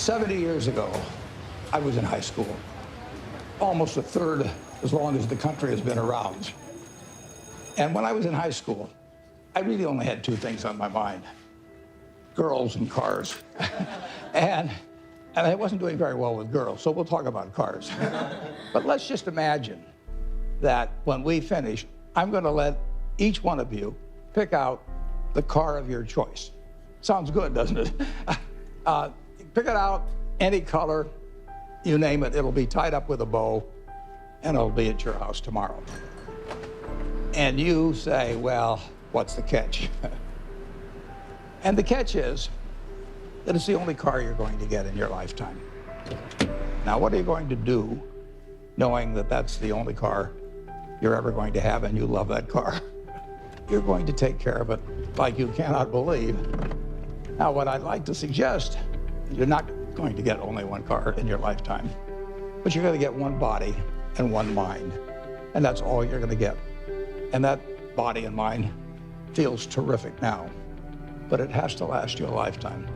70 years ago, I was in high school, almost a third as long as the country has been around. And when I was in high school, I really only had two things on my mind: girls and cars. and I wasn't doing very well with girls, so we'll talk about cars. But let's just imagine that when we finish, I'm going to let each one of you pick out the car of your choice. Sounds good, doesn't it? Pick it out, any color, you name it. It'll be tied up with a bow, and it'll be at your house tomorrow. And you say, well, what's the catch? And the catch is that it's the only car you're going to get in your lifetime. Now, what are you going to do knowing that that's the only car you're ever going to have and you love that car? You're going to take care of it like you cannot believe. Now, what I'd like to suggest, you're not going to get only one car in your lifetime, but you're going to get one body and one mind, and that's all you're going to get. And that body and mind feels terrific now, but it has to last you a lifetime.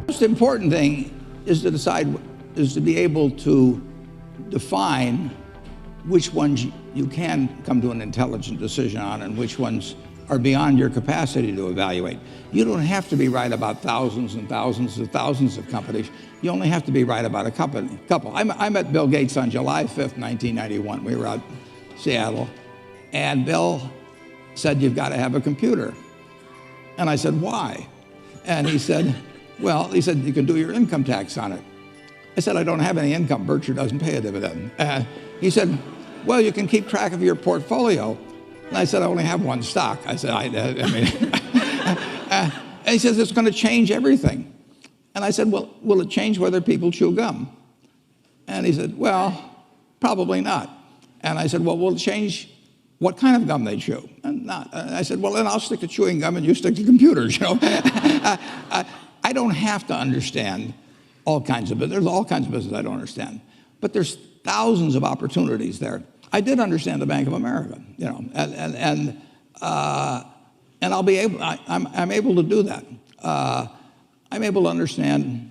The most important thing is to be able to define which ones you can come to an intelligent decision on and which ones are beyond your capacity to evaluate. You don't have to be right about thousands and thousands and thousands of companies. You only have to be right about a couple. I met Bill Gates on July 5th, 1991. We were out in Seattle, and Bill said, "You've got to have a computer." And I said, "Why?" And he said, "You can do your income tax on it." I said, "I don't have any income. Berkshire doesn't pay a dividend." He said, "Well, you can keep track of your portfolio." And I said, "I only have one stock." I said, and he says, "It's going to change everything." And I said, "Well, will it change whether people chew gum?" And he said, "Well, probably not." And I said, "Well, will it change what kind of gum they chew?" And not. And I said, "Well, then I'll stick to chewing gum and you stick to computers, you know." I don't have to understand all kinds of business. There's all kinds of business I don't understand. But there's thousands of opportunities there. I did understand the Bank of America, you know, and I'll be able. I'm able to do that. I'm able to understand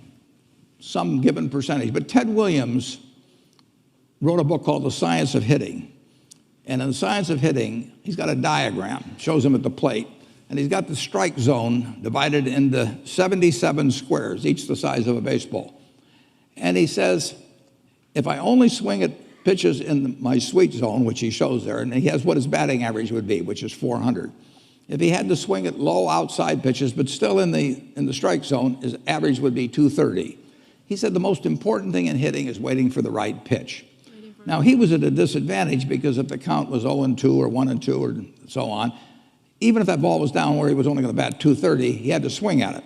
some given percentage. But Ted Williams wrote a book called The Science of Hitting, and in The Science of Hitting, he's got a diagram, shows him at the plate, and he's got the strike zone divided into 77 squares, each the size of a baseball. And he says, if I only swing at pitches in my sweet zone, which he shows there, and he has what his batting average would be, which is 400. If he had to swing at low outside pitches, but still in the strike zone, his average would be 230. He said the most important thing in hitting is waiting for the right pitch. Now, he was at a disadvantage because if the count was 0-2 or 1-2 or so on, even if that ball was down where he was only going to bat 230, he had to swing at it.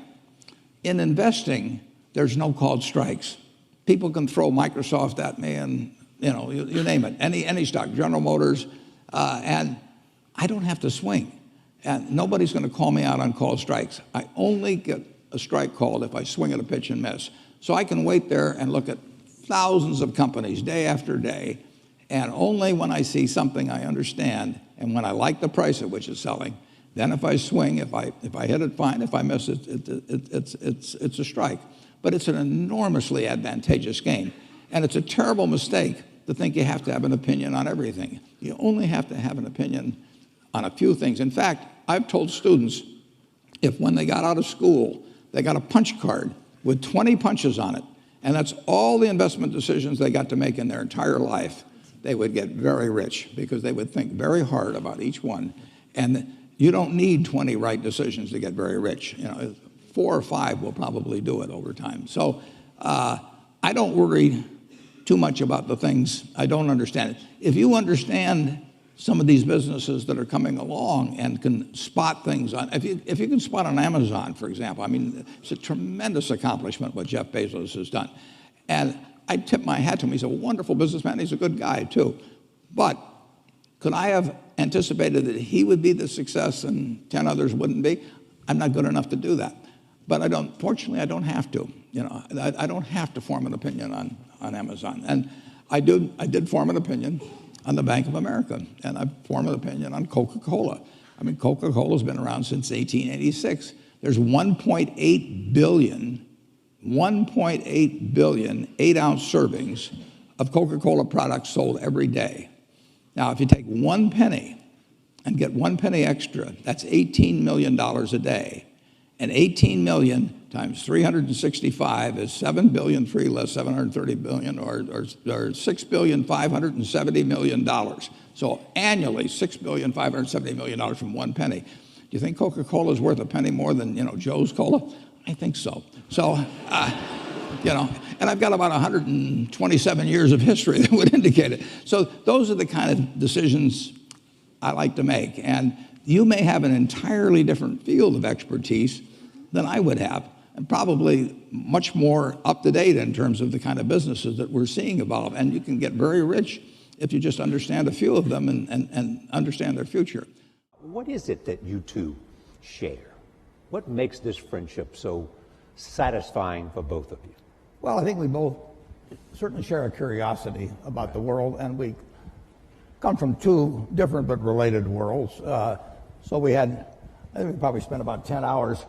In investing, there's no called strikes. People can throw Microsoft at me and you name it, any stock, General Motors, and I don't have to swing. And nobody's going to call me out on called strikes. I only get a strike called if I swing at a pitch and miss. So I can wait there and look at thousands of companies day after day, and only when I see something I understand and when I like the price at which it's selling, then if I swing, if I hit it, fine. If I miss it, it's a strike. But it's an enormously advantageous game. And it's a terrible mistake to think you have to have an opinion on everything. You only have to have an opinion on a few things. In fact, I've told students, if when they got out of school, they got a punch card with 20 punches on it, and that's all the investment decisions they got to make in their entire life, they would get very rich because they would think very hard about each one. And you don't need 20 right decisions to get very rich. 4 or 5 will probably do it over time. So I don't worry too much about the things I don't understand. If you understand some of these businesses that are coming along and can spot things on, if you can spot on Amazon, for example, I mean, it's a tremendous accomplishment what Jeff Bezos has done. And I tip my hat to him. He's a wonderful businessman. He's a good guy, too. But could I have anticipated that he would be the success and 10 others wouldn't be? I'm not good enough to do that. But fortunately, I don't have to. I don't have to form an opinion on Amazon. And I did form an opinion on the Bank of America, and I formed an opinion on Coca-Cola. I mean, Coca-Cola's been around since 1886. There's 1.8 billion 1.8 billion 8-ounce servings of Coca-Cola products sold every day. Now, if you take 1 penny and get 1 penny extra, that's $18 million a day. And 18 million times 365 is 7 billion, 3 less 730 billion, or $6,570,000,000. So annually, $6,570,000,000 from 1 penny. Do you think Coca-Cola is worth a penny more than, Joe's Cola? I think so. So, and I've got about 127 years of history that would indicate it. So those are the kind of decisions I like to make. And you may have an entirely different field of expertise than I would have, and probably much more up to date in terms of the kind of businesses that we're seeing evolve. And you can get very rich if you just understand a few of them and understand their future. What is it that you two share? What makes this friendship so satisfying for both of you? Well, I think we both certainly share a curiosity about the world, and we come from two different but related worlds. So I think we probably spent about 10 hours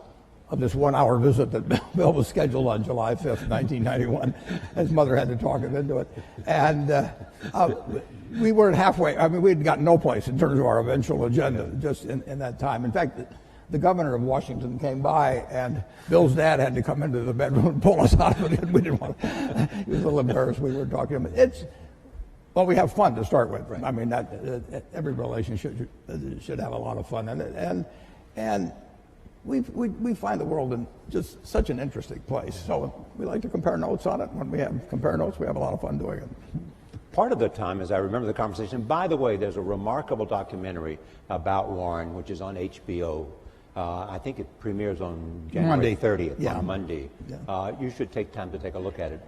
of this 1-hour visit that Bill was scheduled on July 5th, 1991. His mother had to talk him into it. And we weren't halfway. I mean, we'd got no place in terms of our eventual agenda just in that time. In fact, the governor of Washington came by, and Bill's dad had to come into the bedroom and pull us out of it. We didn't want to. He was a little embarrassed we were talking to him. Well, we have fun to start with. Right. I mean, every relationship should have a lot of fun in it. And we find the world in just such an interesting place. So we like to compare notes on it. When we compare notes, we have a lot of fun doing it. Part of the time, as I remember the conversation, by the way, there's a remarkable documentary about Warren, which is on HBO. I think it premieres on January 30th, on Monday. Yeah. You should take time to take a look at it.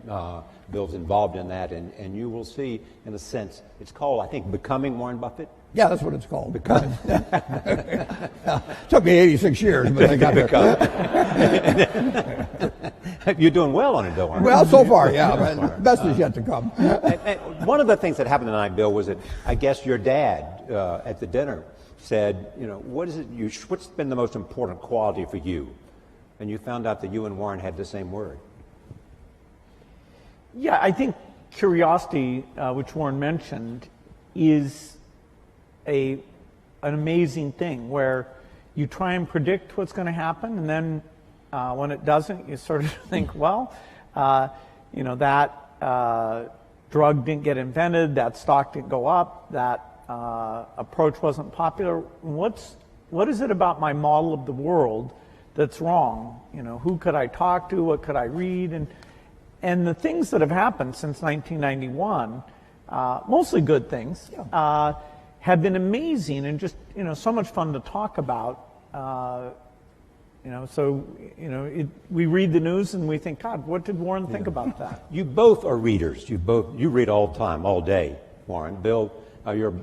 Bill's involved in that, and you will see, in a sense, it's called, I think, Becoming Warren Buffett. Yeah, that's what it's called. Becoming. Took me 86 years, but I got there. You're doing well on it, though, aren't you? Well, so far, yeah. Best is yet to come. And one of the things that happened tonight, Bill, was that I guess your dad at the dinner said, what's been the most important quality for you? And you found out that you and Warren had the same word. Yeah, I think curiosity, which Warren mentioned, is an amazing thing where you try and predict what's going to happen, and then when it doesn't, you sort of think, well, that drug didn't get invented, that stock didn't go up, that approach wasn't popular. What is it about my model of the world that's wrong? Who could I talk to? What could I read? And the things that have happened since 1991, mostly good things, have been amazing and just so much fun to talk about. We read the news and we think, God, what did Warren think about that? You both are readers. You read all the time, all day, Warren. Bill, you're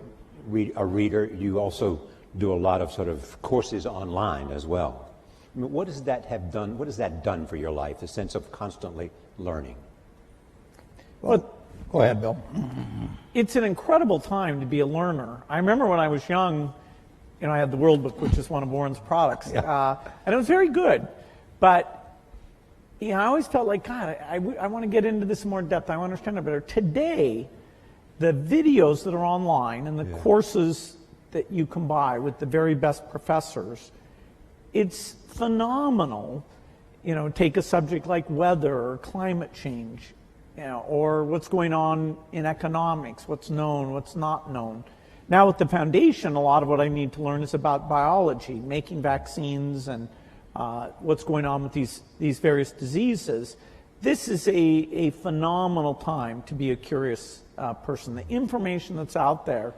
a reader. You also do a lot of sort of courses online as well. I mean, what has that done? What has that done for your life? The sense of constantly learning. Well, go ahead, Bill. It's an incredible time to be a learner. I remember when I was young, I had the World Book, which is one of Warren's products, and it was very good. But I always felt like, God, I want to get into this in more depth. I want to understand it better. Today, the videos that are online and the courses that you can buy with the very best professors, it's phenomenal. Take a subject like weather or climate change, or what's going on in economics, what's known, what's not known. Now with the foundation, a lot of what I need to learn is about biology, making vaccines, and what's going on with these various diseases. This is a phenomenal time to be a curious person. The information that's out there,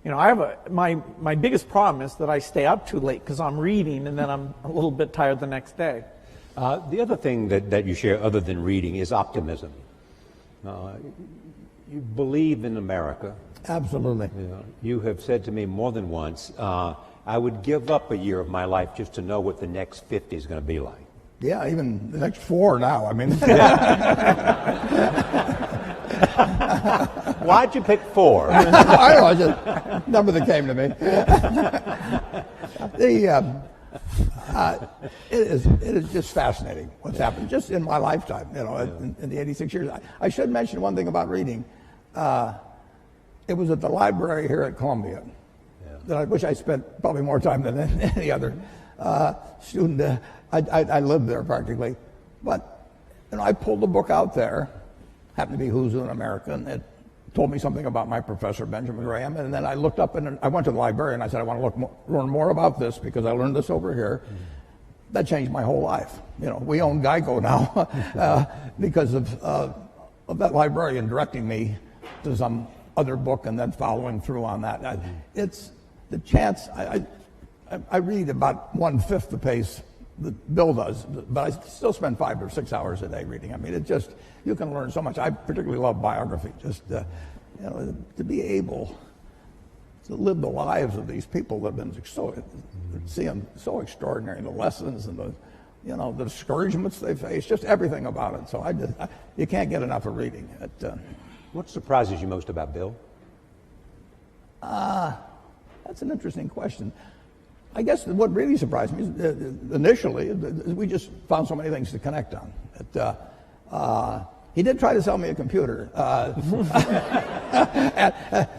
I have my biggest problem is that I stay up too late because I'm reading and then I'm a little bit tired the next day. The other thing that you share other than reading is optimism. You believe in America. Absolutely. You have said to me more than once, I would give up a year of my life just to know what the next 50 is going to be like. Yeah, even the next 4 now. I mean, why'd you pick 4? I don't know, it's just a number that came to me. It is just fascinating what's happened just in my lifetime, in the 86 years. I should mention one thing about reading. It was at the library here at Columbia that which I spent probably more time than any other student. I lived there practically. But I pulled the book out there, happened to be Who's Who in America, and it told me something about my professor, Benjamin Graham. And then I looked up and I went to the library and I said, I want to learn more about this because I learned this over here. That changed my whole life. We own Geico now because of that librarian directing me to some other book and then following through on that. It's the chance. I read about 1/5 the pace that Bill does, but I still spend 5 or 6 hours a day reading. I mean, you can learn so much. I particularly love biography. Just to be able to live the lives of these people that have been so extraordinary, the lessons and the discouragements they face, just everything about it. So you can't get enough of reading. What surprises you most about Bill? That's an interesting question. I guess what really surprised me is initially we just found so many things to connect on. He did try to sell me a computer.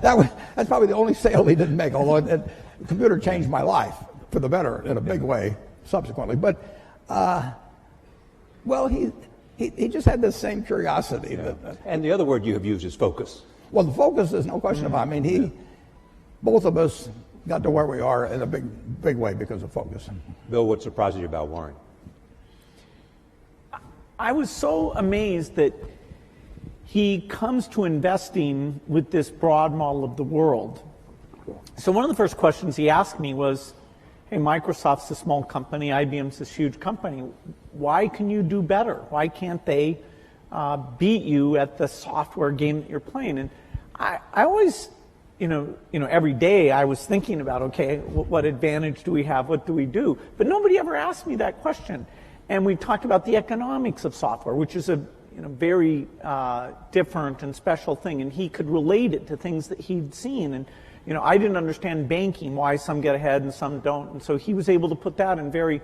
That's probably the only sale he didn't make, although the computer changed my life for the better in a big way subsequently. But, he just had this same curiosity. Yeah. And the other word you have used is focus. Well, the focus is no question about it. I mean, both of us got to where we are in a big way because of focus. Bill, what surprises you about Warren? I was so amazed that he comes to investing with this broad model of the world. So one of the first questions he asked me was, hey, Microsoft's a small company, IBM's this huge company. Why can you do better? Why can't they beat you at the software game that you're playing? And I always, every day I was thinking about, okay, what advantage do we have? What do we do? But nobody ever asked me that question. And we talked about the economics of software, which is a very different and special thing. And he could relate it to things that he'd seen. And I didn't understand banking, why some get ahead and some don't. And so he was able to put that in very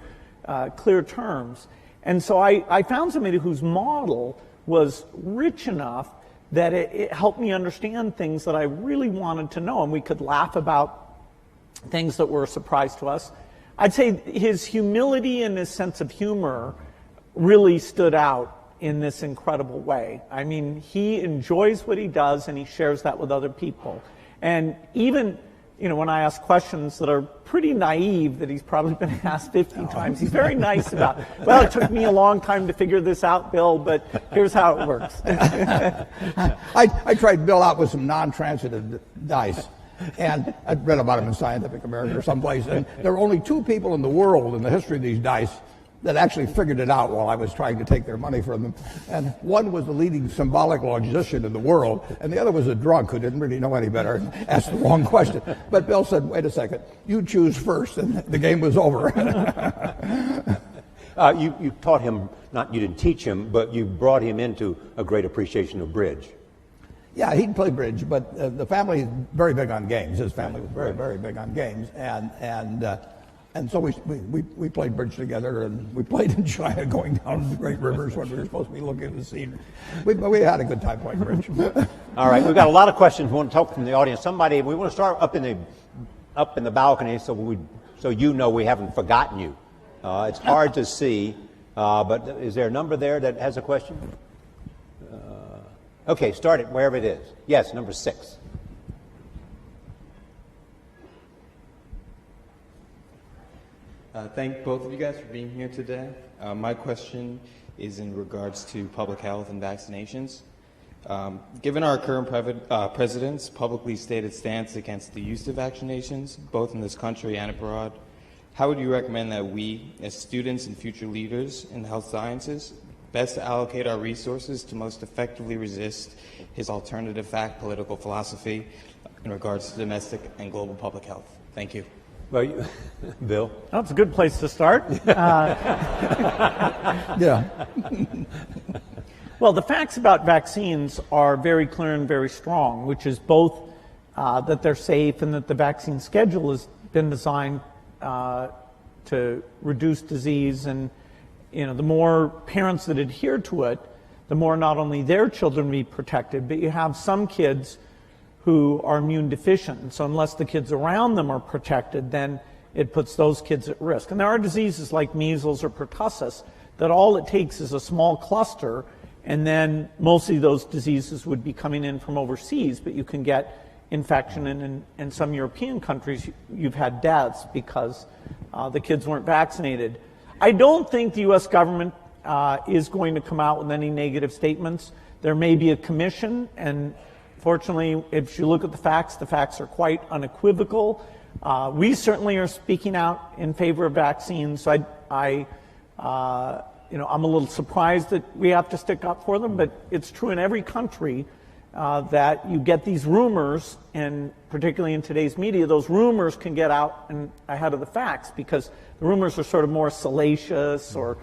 clear terms. And so I found somebody whose model was rich enough that it helped me understand things that I really wanted to know. And we could laugh about things that were a surprise to us. I'd say his humility and his sense of humor really stood out in this incredible way. I mean, he enjoys what he does and he shares that with other people. And even, when I ask questions that are pretty naive that he's probably been asked 50 times, he's very nice about, well, it took me a long time to figure this out, Bill, but here's how it works. I tried Bill out with some non-transitive dice. And I'd read about him in Scientific American or someplace. And there were only 2 people in the world in the history of these dice that actually figured it out while I was trying to take their money from them. And one was the leading symbolic logician in the world, and the other was a drunk who didn't really know any better and asked the wrong question. But Bill said, wait a second, you choose first, and the game was over. You taught him, you didn't teach him, but you brought him into a great appreciation of bridge. Yeah, he'd play bridge, but the family is very big on games. His family was very, very big on games, and so we played bridge together, and we played in China, going down the great rivers when we were supposed to be looking at the scenery. We had a good time playing bridge. All right, we've got a lot of questions we want to talk from the audience. We want to start up in the balcony, so we haven't forgotten you. It's hard to see, but is there a number there that has a question? Okay, start it wherever it is. Yes, number 6. Thank both of you guys for being here today. My question is in regards to public health and vaccinations. Given our current president's publicly stated stance against the use of vaccinations, both in this country and abroad, how would you recommend that we, as students and future leaders in the health sciences, best allocate our resources to most effectively resist his alternative fact political philosophy in regards to domestic and global public health? Thank you. Well, Bill? That's a good place to start. Yeah. Well, the facts about vaccines are very clear and very strong, which is both that they're safe and that the vaccine schedule has been designed to to reduce disease, and the more parents that adhere to it, the more not only their children be protected, but you have some kids who are immune deficient. And so unless the kids around them are protected, then it puts those kids at risk. And there are diseases like measles or pertussis that all it takes is a small cluster, and then mostly those diseases would be coming in from overseas, but you can get infection, and in some European countries you've had deaths because the kids weren't vaccinated. I don't think the U.S. government is going to come out with any negative statements. There may be a commission, and fortunately, if you look at the facts are quite unequivocal. We certainly are speaking out in favor of vaccines. So I'm a little surprised that we have to stick up for them, but it's true in every country that you get these rumors, and particularly in today's media, those rumors can get out and ahead of the facts because the rumors are sort of more salacious or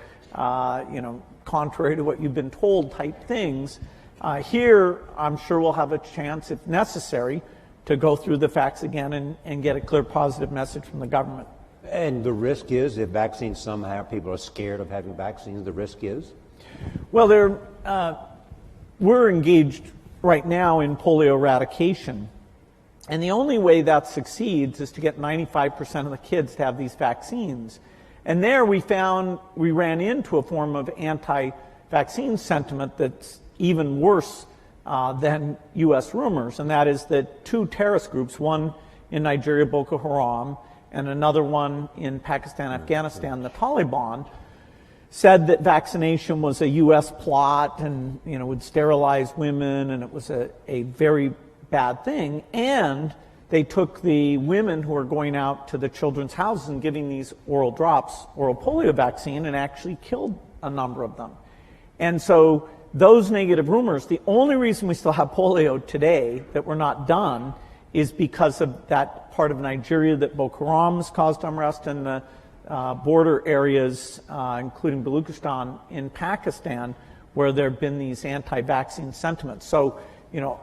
contrary to what you've been told type things. Here, I'm sure we'll have a chance, if necessary, to go through the facts again and get a clear positive message from the government. And the risk is, if vaccines somehow, people are scared of having vaccines, the risk is? Well, we're engaged right now in polio eradication. And the only way that succeeds is to get 95% of the kids to have these vaccines. And there we ran into a form of anti-vaccine sentiment that's even worse than U.S. rumors, and that is that two terrorist groups, one in Nigeria, Boko Haram, and another one in Pakistan, Afghanistan, the Taliban, said that vaccination was a U.S. plot and would sterilize women, and it was a very bad thing. And they took the women who were going out to the children's houses and giving these oral drops, oral polio vaccine, and actually killed a number of them. And so those negative rumors, the only reason we still have polio today, that we're not done, is because of that part of Nigeria that Boko Haram has caused unrest, and the border areas, including Baluchistan in Pakistan, where there have been these anti-vaccine sentiments. So,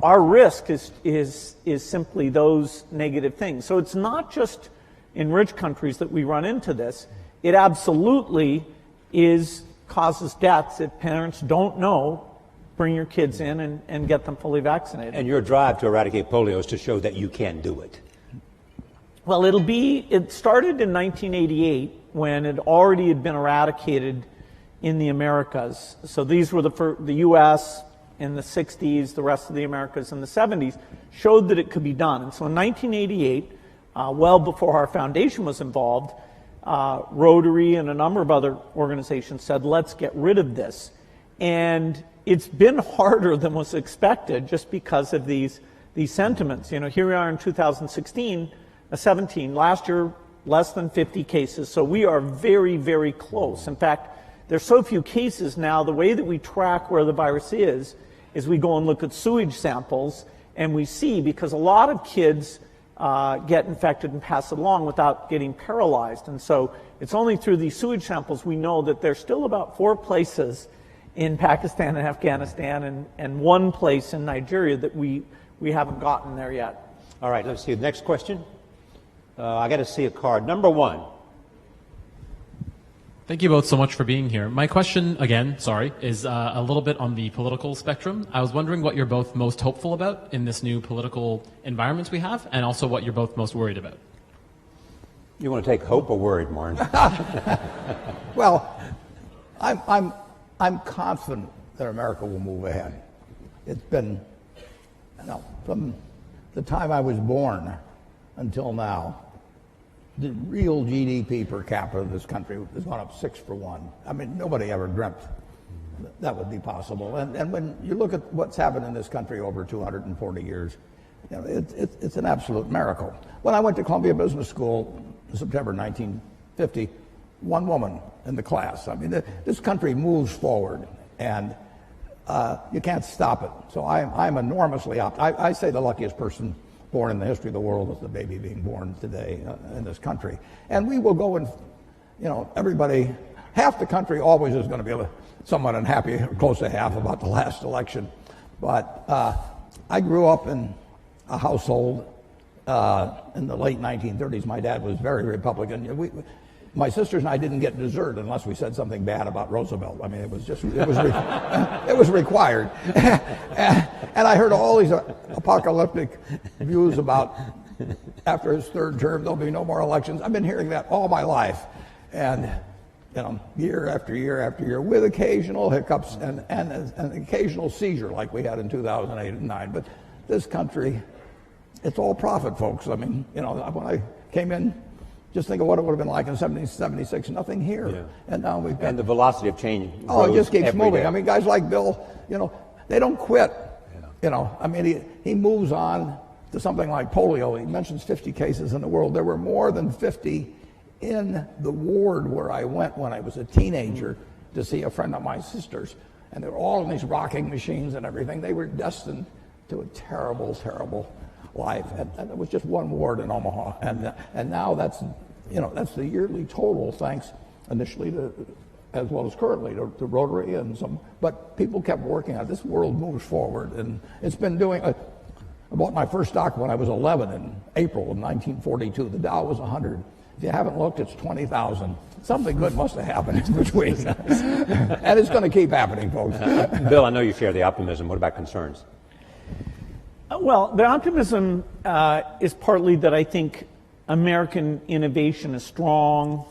our risk is simply those negative things. So it's not just in rich countries that we run into this. It absolutely causes deaths if parents don't know. Bring your kids in and get them fully vaccinated. And your drive to eradicate polio is to show that you can do it. Well, it started in 1988 when it already had been eradicated in the Americas. So these were the U.S. in the 60s, the rest of the Americas in the 70s, showed that it could be done. And so in 1988, well before our foundation was involved, Rotary and a number of other organizations said, let's get rid of this. And it's been harder than was expected just because of these sentiments. Here we are in 2017, last year, less than 50 cases. So we are very, very close. In fact, there's so few cases now, the way that we track where the virus is we go and look at sewage samples, and we see, because a lot of kids get infected and pass it along without getting paralyzed. And so it's only through these sewage samples we know that there's still about 4 places in Pakistan and Afghanistan and 1 place in Nigeria that we haven't gotten there yet. All right, let's see the next question. I got to see a card. Number 1. Thank you both so much for being here. My question, again, is a little bit on the political spectrum. I was wondering what you're both most hopeful about in this new political environment we have, and also what you're both most worried about. You want to take hope or worried, Martin? Well, I'm confident that America will move ahead. It's been, from the time I was born until now, the real GDP per capita of this country has gone up 6 for 1. I mean, nobody ever dreamt that would be possible. And when you look at what's happened in this country over 240 years, it's an absolute miracle. When I went to Columbia Business School in September 1950, 1 woman in the class. I mean, this country moves forward, and you can't stop it. So I'm enormously optimistic. I say the luckiest person born in the history of the world is the baby being born today in this country. And we will go and, everybody, half the country always is going to be somewhat unhappy, or close to half, about the last election. But I grew up in a household in the late 1930s. My dad was very Republican. my sisters and I didn't get dessert unless we said something bad about Roosevelt. I mean, it was it was required. And I heard all these apocalyptic views about after his third term there'll be no more elections. I've been hearing that all my life, and year after year after year, with occasional hiccups and an occasional seizure like we had in 2008 and 2009. But this country, it's all profit, folks. I mean, when I came in, just think of what it would have been like in 1776. Nothing here, and now we've got. And the velocity of change. Oh, it just keeps moving. Day. I mean, guys like Bill, they don't quit. I mean, he moves on to something like polio. He mentions 50 cases in the world. There were more than 50 in the ward where I went when I was a teenager to see a friend of my sister's, and they were all in these rocking machines and everything. They were destined to a terrible, terrible life, and it was just one ward in Omaha, and now that's the yearly total, thanks initially to, as well as currently, to Rotary and some, but people kept working on it. This world moves forward, and it's been doing. I bought my first stock when I was 11 in April of 1942. The Dow was 100. If you haven't looked, it's 20,000. Something good must have happened in between, and it's going to keep happening, folks. Bill, I know you share the optimism. What about concerns? Well, the optimism is partly that I think American innovation is strong.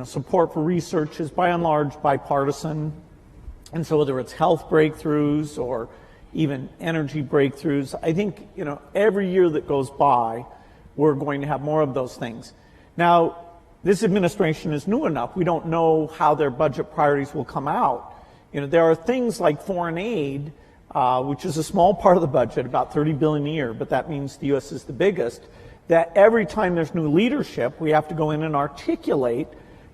Support for research is by and large bipartisan. And so whether it's health breakthroughs or even energy breakthroughs, I think, every year that goes by, we're going to have more of those things. Now, this administration is new enough. We don't know how their budget priorities will come out. There are things like foreign aid, which is a small part of the budget, about $30 billion a year, but that means the U.S. is the biggest, that every time there's new leadership, we have to go in and articulate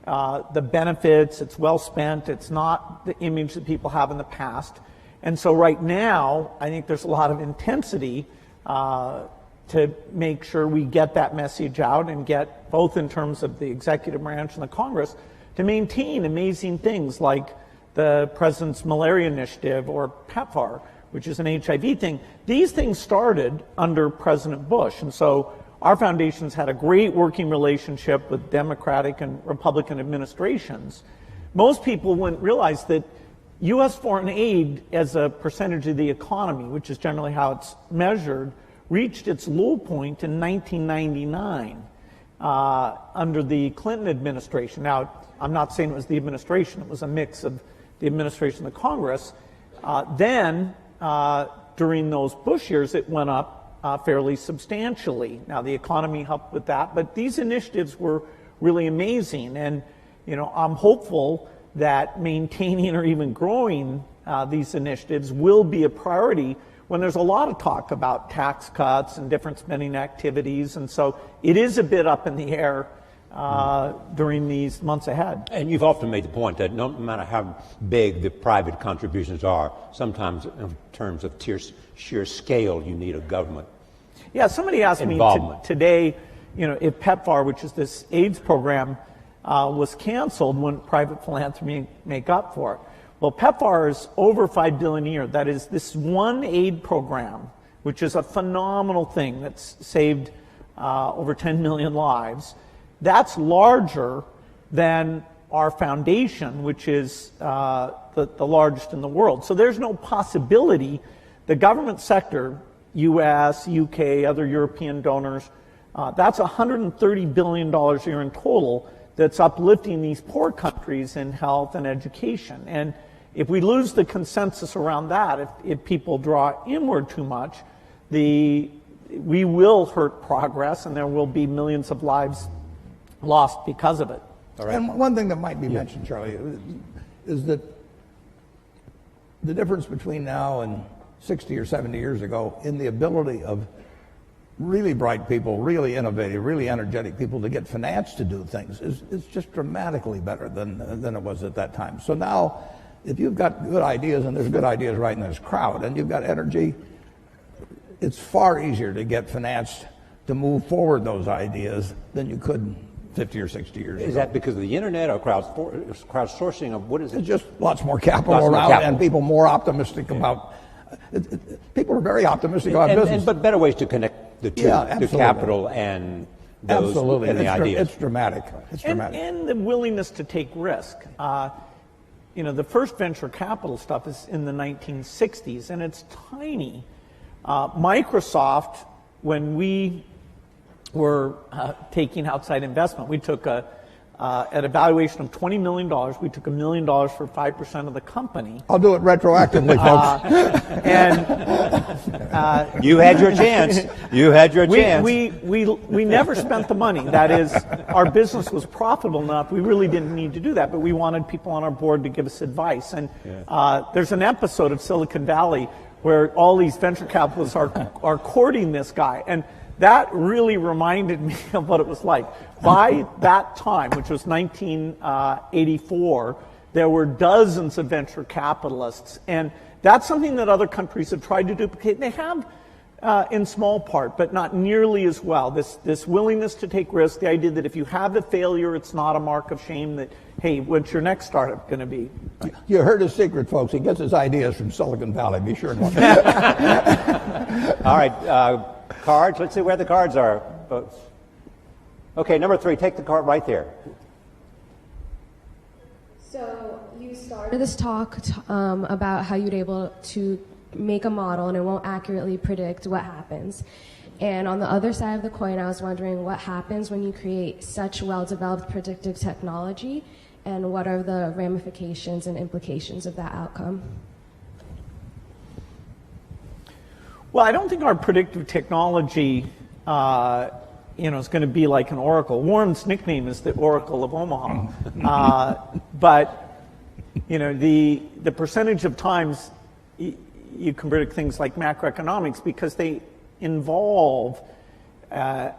the benefits. It's well spent. It's not the image that people have in the past. And so right now, I think there's a lot of intensity to make sure we get that message out and get, both in terms of the executive branch and the Congress, to maintain amazing things like the President's Malaria Initiative or PEPFAR, which is an HIV thing. These things started under President Bush, and so our foundation's had a great working relationship with Democratic and Republican administrations. Most people wouldn't realize that U.S. foreign aid as a percentage of the economy, which is generally how it's measured, reached its low point in 1999 under the Clinton administration. Now, I'm not saying it was the administration. It was a mix of the administration and the Congress. Then, during those Bush years, it went up fairly substantially. Now, the economy helped with that, but these initiatives were really amazing. And, I'm hopeful that maintaining or even growing these initiatives will be a priority when there's a lot of talk about tax cuts and different spending activities. And so it is a bit up in the air during these months ahead. And you've often made the point that no matter how big the private contributions are, sometimes in terms of sheer scale, you need a government. Yeah, somebody asked me today, if PEPFAR, which is this AIDS program, was canceled, wouldn't private philanthropy make up for it? Well, PEPFAR is over $5 billion a year. That is this one aid program, which is a phenomenal thing that's saved over 10 million lives. That's larger than our foundation, which is the largest in the world. So there's no possibility the government sector, U.S., U.K., other European donors, that's $130 billion a year in total that's uplifting these poor countries in health and education. And if we lose the consensus around that, if people draw inward too much, we will hurt progress, and there will be millions of lives lost because of it. All right. And one thing that might be mentioned, Charlie, is that the difference between now and 60 or 70 years ago in the ability of really bright people, really innovative, really energetic people to get finance to do things is just dramatically better than it was at that time. So now, if you've got good ideas, and there's good ideas right in this crowd, and you've got energy, it's far easier to get finance to move forward those ideas than you could 50 or 60 years ago. Is that because of the internet or crowdsourcing? Or what is it? It's just lots more capital around, and people more optimistic about. People are very optimistic about business. But better ways to connect the two, the capital and those Absolutely. and the ideas. It's dramatic. It's dramatic. And the willingness to take risk. The first venture capital stuff is in the 1960s, and it's tiny. Microsoft, when we were taking outside investment, we took at a valuation of $20 million, we took $1 million for 5% of the company. I'll do it retroactively, folks. You had your chance. You had your chance. We never spent the money. That is, our business was profitable enough. We really didn't need to do that, but we wanted people on our board to give us advice. And there's an episode of Silicon Valley where all these venture capitalists are courting this guy. And that really reminded me of what it was like. By that time, which was 1984, there were dozens of venture capitalists. And that's something that other countries have tried to duplicate. They have in small part, but not nearly as well. This willingness to take risks, the idea that if you have a failure, it's not a mark of shame, that, hey, what's your next startup going to be? You heard his secret, folks. He gets his ideas from Silicon Valley. Be sure. All right, cards. Let's see where the cards are, folks. Okay, number 3, take the card right there. So you started this talk about how you'd able to make a model and it won't accurately predict what happens. And on the other side of the coin, I was wondering what happens when you create such well-developed predictive technology, and what are the ramifications and implications of that outcome? Well, I don't think our predictive technology is going to be like an oracle. Warren's nickname is the Oracle of Omaha. But the percentage of times you can predict things like macroeconomics, because they involve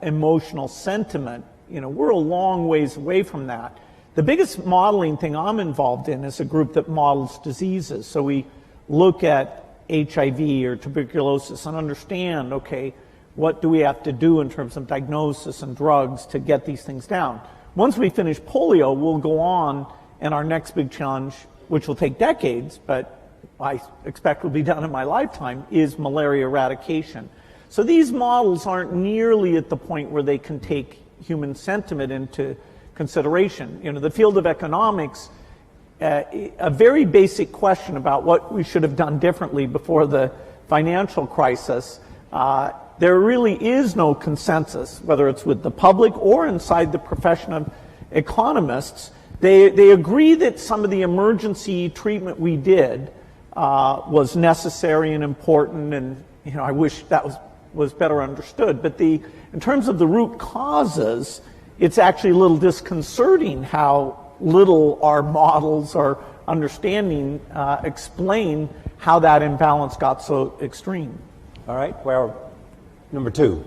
emotional sentiment. We're a long ways away from that. The biggest modeling thing I'm involved in is a group that models diseases. So we look at HIV or tuberculosis and understand, okay, what do we have to do in terms of diagnosis and drugs to get these things down? Once we finish polio, we'll go on, and our next big challenge, which will take decades, but I expect will be done in my lifetime, is malaria eradication. So these models aren't nearly at the point where they can take human sentiment into consideration. The field of economics, a very basic question about what we should have done differently before the financial crisis, there really is no consensus, whether it's with the public or inside the profession of economists. They agree that some of the emergency treatment we did was necessary and important, and I wish that was better understood. But in terms of the root causes, it's actually a little disconcerting how little our models, our understanding, explain how that imbalance got so extreme. All right, well, number 2.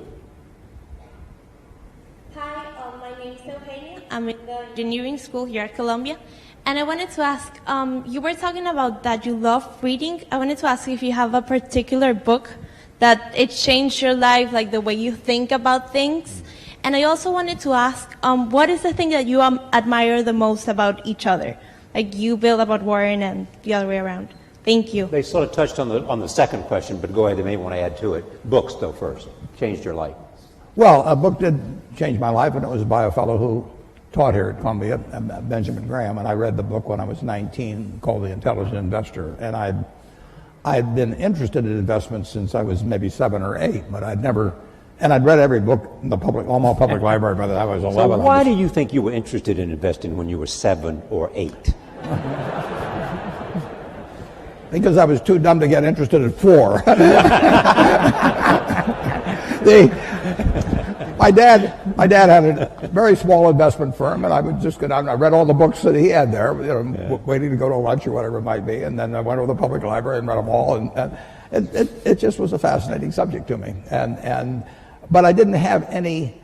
Hi, my name is Eugenia. I'm in the engineering school here at Columbia. And I wanted to ask, you were talking about that you love reading. I wanted to ask if you have a particular book that it changed your life, like the way you think about things. And I also wanted to ask, what is the thing that you admire the most about each other? Like you, Bill, about Warren, and the other way around. Thank you. They sort of touched on the second question, but go ahead, they may want to add to it. Books, though, first. Changed your life. Well, a book did change my life, and it was by a fellow who taught here at Columbia, Benjamin Graham, and I read the book when I was 19 called The Intelligent Investor. And I'd been interested in investments since I was maybe 7 or 8, but I'd never... And I'd read every book in the Omaha Public Library by the time I was 11. So why do you think you were interested in investing when you were 7 or 8? Because I was too dumb to get interested at 4. My dad had a very small investment firm, and I would just go down. I read all the books that he had there, waiting to go to lunch or whatever it might be, and then I went to the public library and read them all, and it just was a fascinating subject to me. But I didn't have any.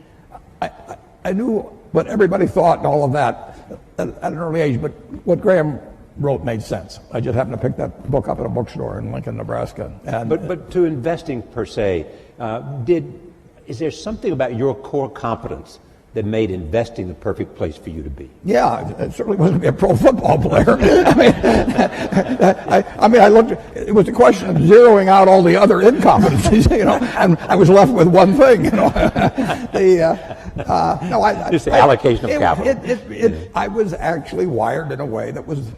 I knew what everybody thought and all of that at an early age, but what Graham wrote made sense. I just happened to pick that book up at a bookstore in Lincoln, Nebraska. But to investing per se, is there something about your core competence that made investing the perfect place for you to be? Yeah, it certainly wasn't to be a pro football player. I mean, I looked. It was a question of zeroing out all the other incompetencies, and I was left with one thing, Just the allocation of capital. I was actually wired in a way that was.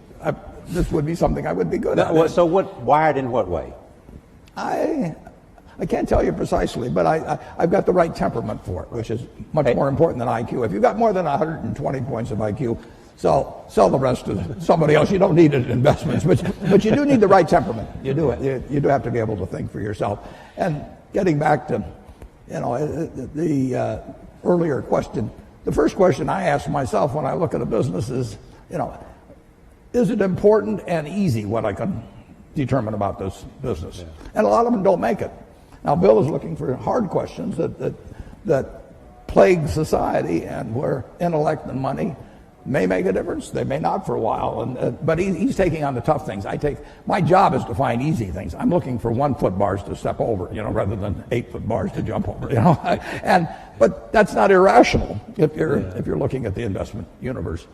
This would be something I would be good at. So, wired in what way? I can't tell you precisely, but I've got the right temperament for it, which is much more important than IQ. If you've got more than 120 points of IQ, sell the rest to somebody else. You don't need it in investments, but you do need the right temperament. You do. You do have to be able to think for yourself. And getting back to, the earlier question, the first question I ask myself when I look at a business is, is it important and easy what I can determine about this business? Yeah. And a lot of them don't make it. Now, Bill is looking for hard questions that plague society, and where intellect and money may make a difference. They may not for a while, but he's taking on the tough things. My job is to find easy things. I'm looking for 1 foot bars to step over, rather than 8 foot bars to jump over, But that's not irrational if you're looking at the investment universe.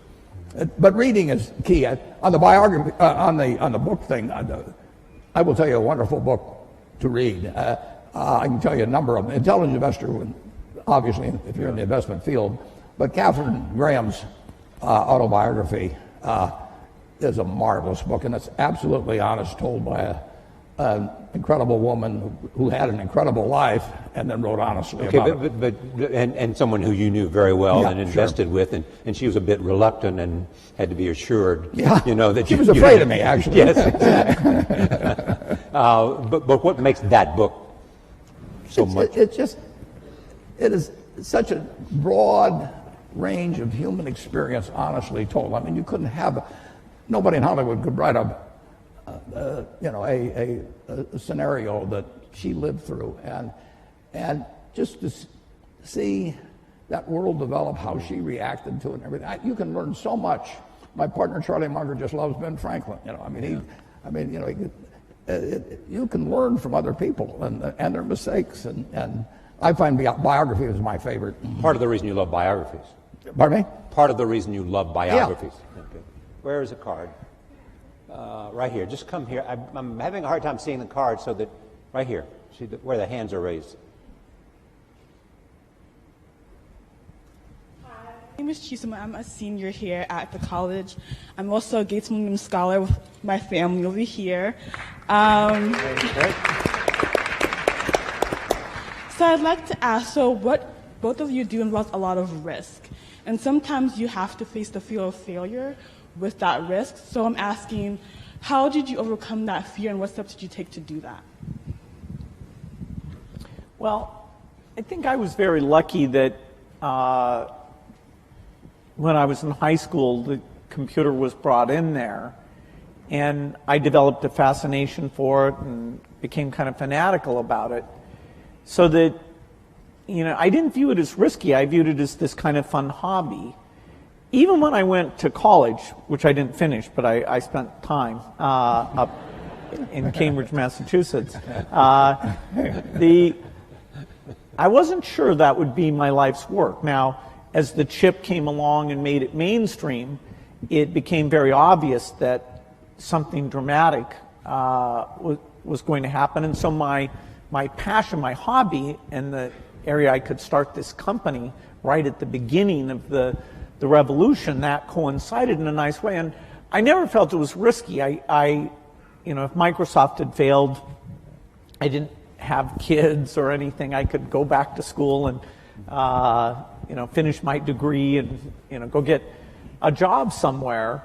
But reading is key. On the biography, on the book thing, I will tell you a wonderful book to read. I can tell you a number of them. Intelligent Investor, obviously, if you're in the investment field. But Katharine Graham's autobiography is a marvelous book, and it's absolutely honest, told by an incredible woman who had an incredible life and then wrote honestly about it. But someone who you knew very well and invested with, and she was a bit reluctant and had to be assured, that she was afraid of me, actually. Yes, but what makes that book so much? It is such a broad range of human experience, honestly told. I mean, you couldn't have nobody in Hollywood could write a scenario that she lived through, and just to see that world develop, how she reacted to it, and everything. You can learn so much. My partner Charlie Munger just loves Ben Franklin. You can learn from other people and their mistakes, and I find biography is my favorite. Part of the reason you love biographies. Pardon me? Part of the reason you love biographies. Yeah. Okay. Where is the card? Right here. Just come here. I'm having a hard time seeing the card, so that right here. See where the hands are raised. Hi, my name is Chisholm. I'm a senior here at the college. I'm also a Gates Millennium Scholar with my family over here. So I'd like to ask, what both of you do involves a lot of risk. And sometimes you have to face the fear of failure with that risk. So I'm asking, how did you overcome that fear, and what steps did you take to do that? Well, I think I was very lucky that when I was in high school, the computer was brought in there, and I developed a fascination for it and became kind of fanatical about it. So that, I didn't view it as risky. I viewed it as this kind of fun hobby. Even when I went to college, which I didn't finish, but I spent time up in Cambridge, Massachusetts, I wasn't sure that would be my life's work. Now, as the chip came along and made it mainstream, it became very obvious that something dramatic was going to happen. And so my passion, my hobby, and the area I could start this company right at the beginning of the revolution, that coincided in a nice way. And I never felt it was risky. If Microsoft had failed, I didn't have kids or anything. I could go back to school and finish my degree and go get a job somewhere.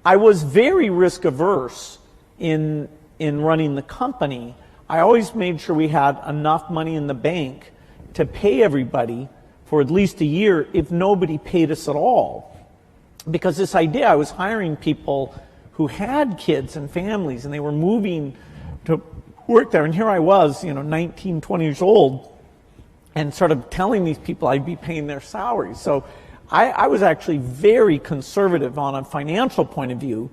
I was very risk averse in running the company. I always made sure we had enough money in the bank to pay everybody for at least a year if nobody paid us at all. Because this idea, I was hiring people who had kids and families, and they were moving to work there. And here I was, 19, 20 years old, and sort of telling these people I'd be paying their salaries. So I was actually very conservative on a financial point of view.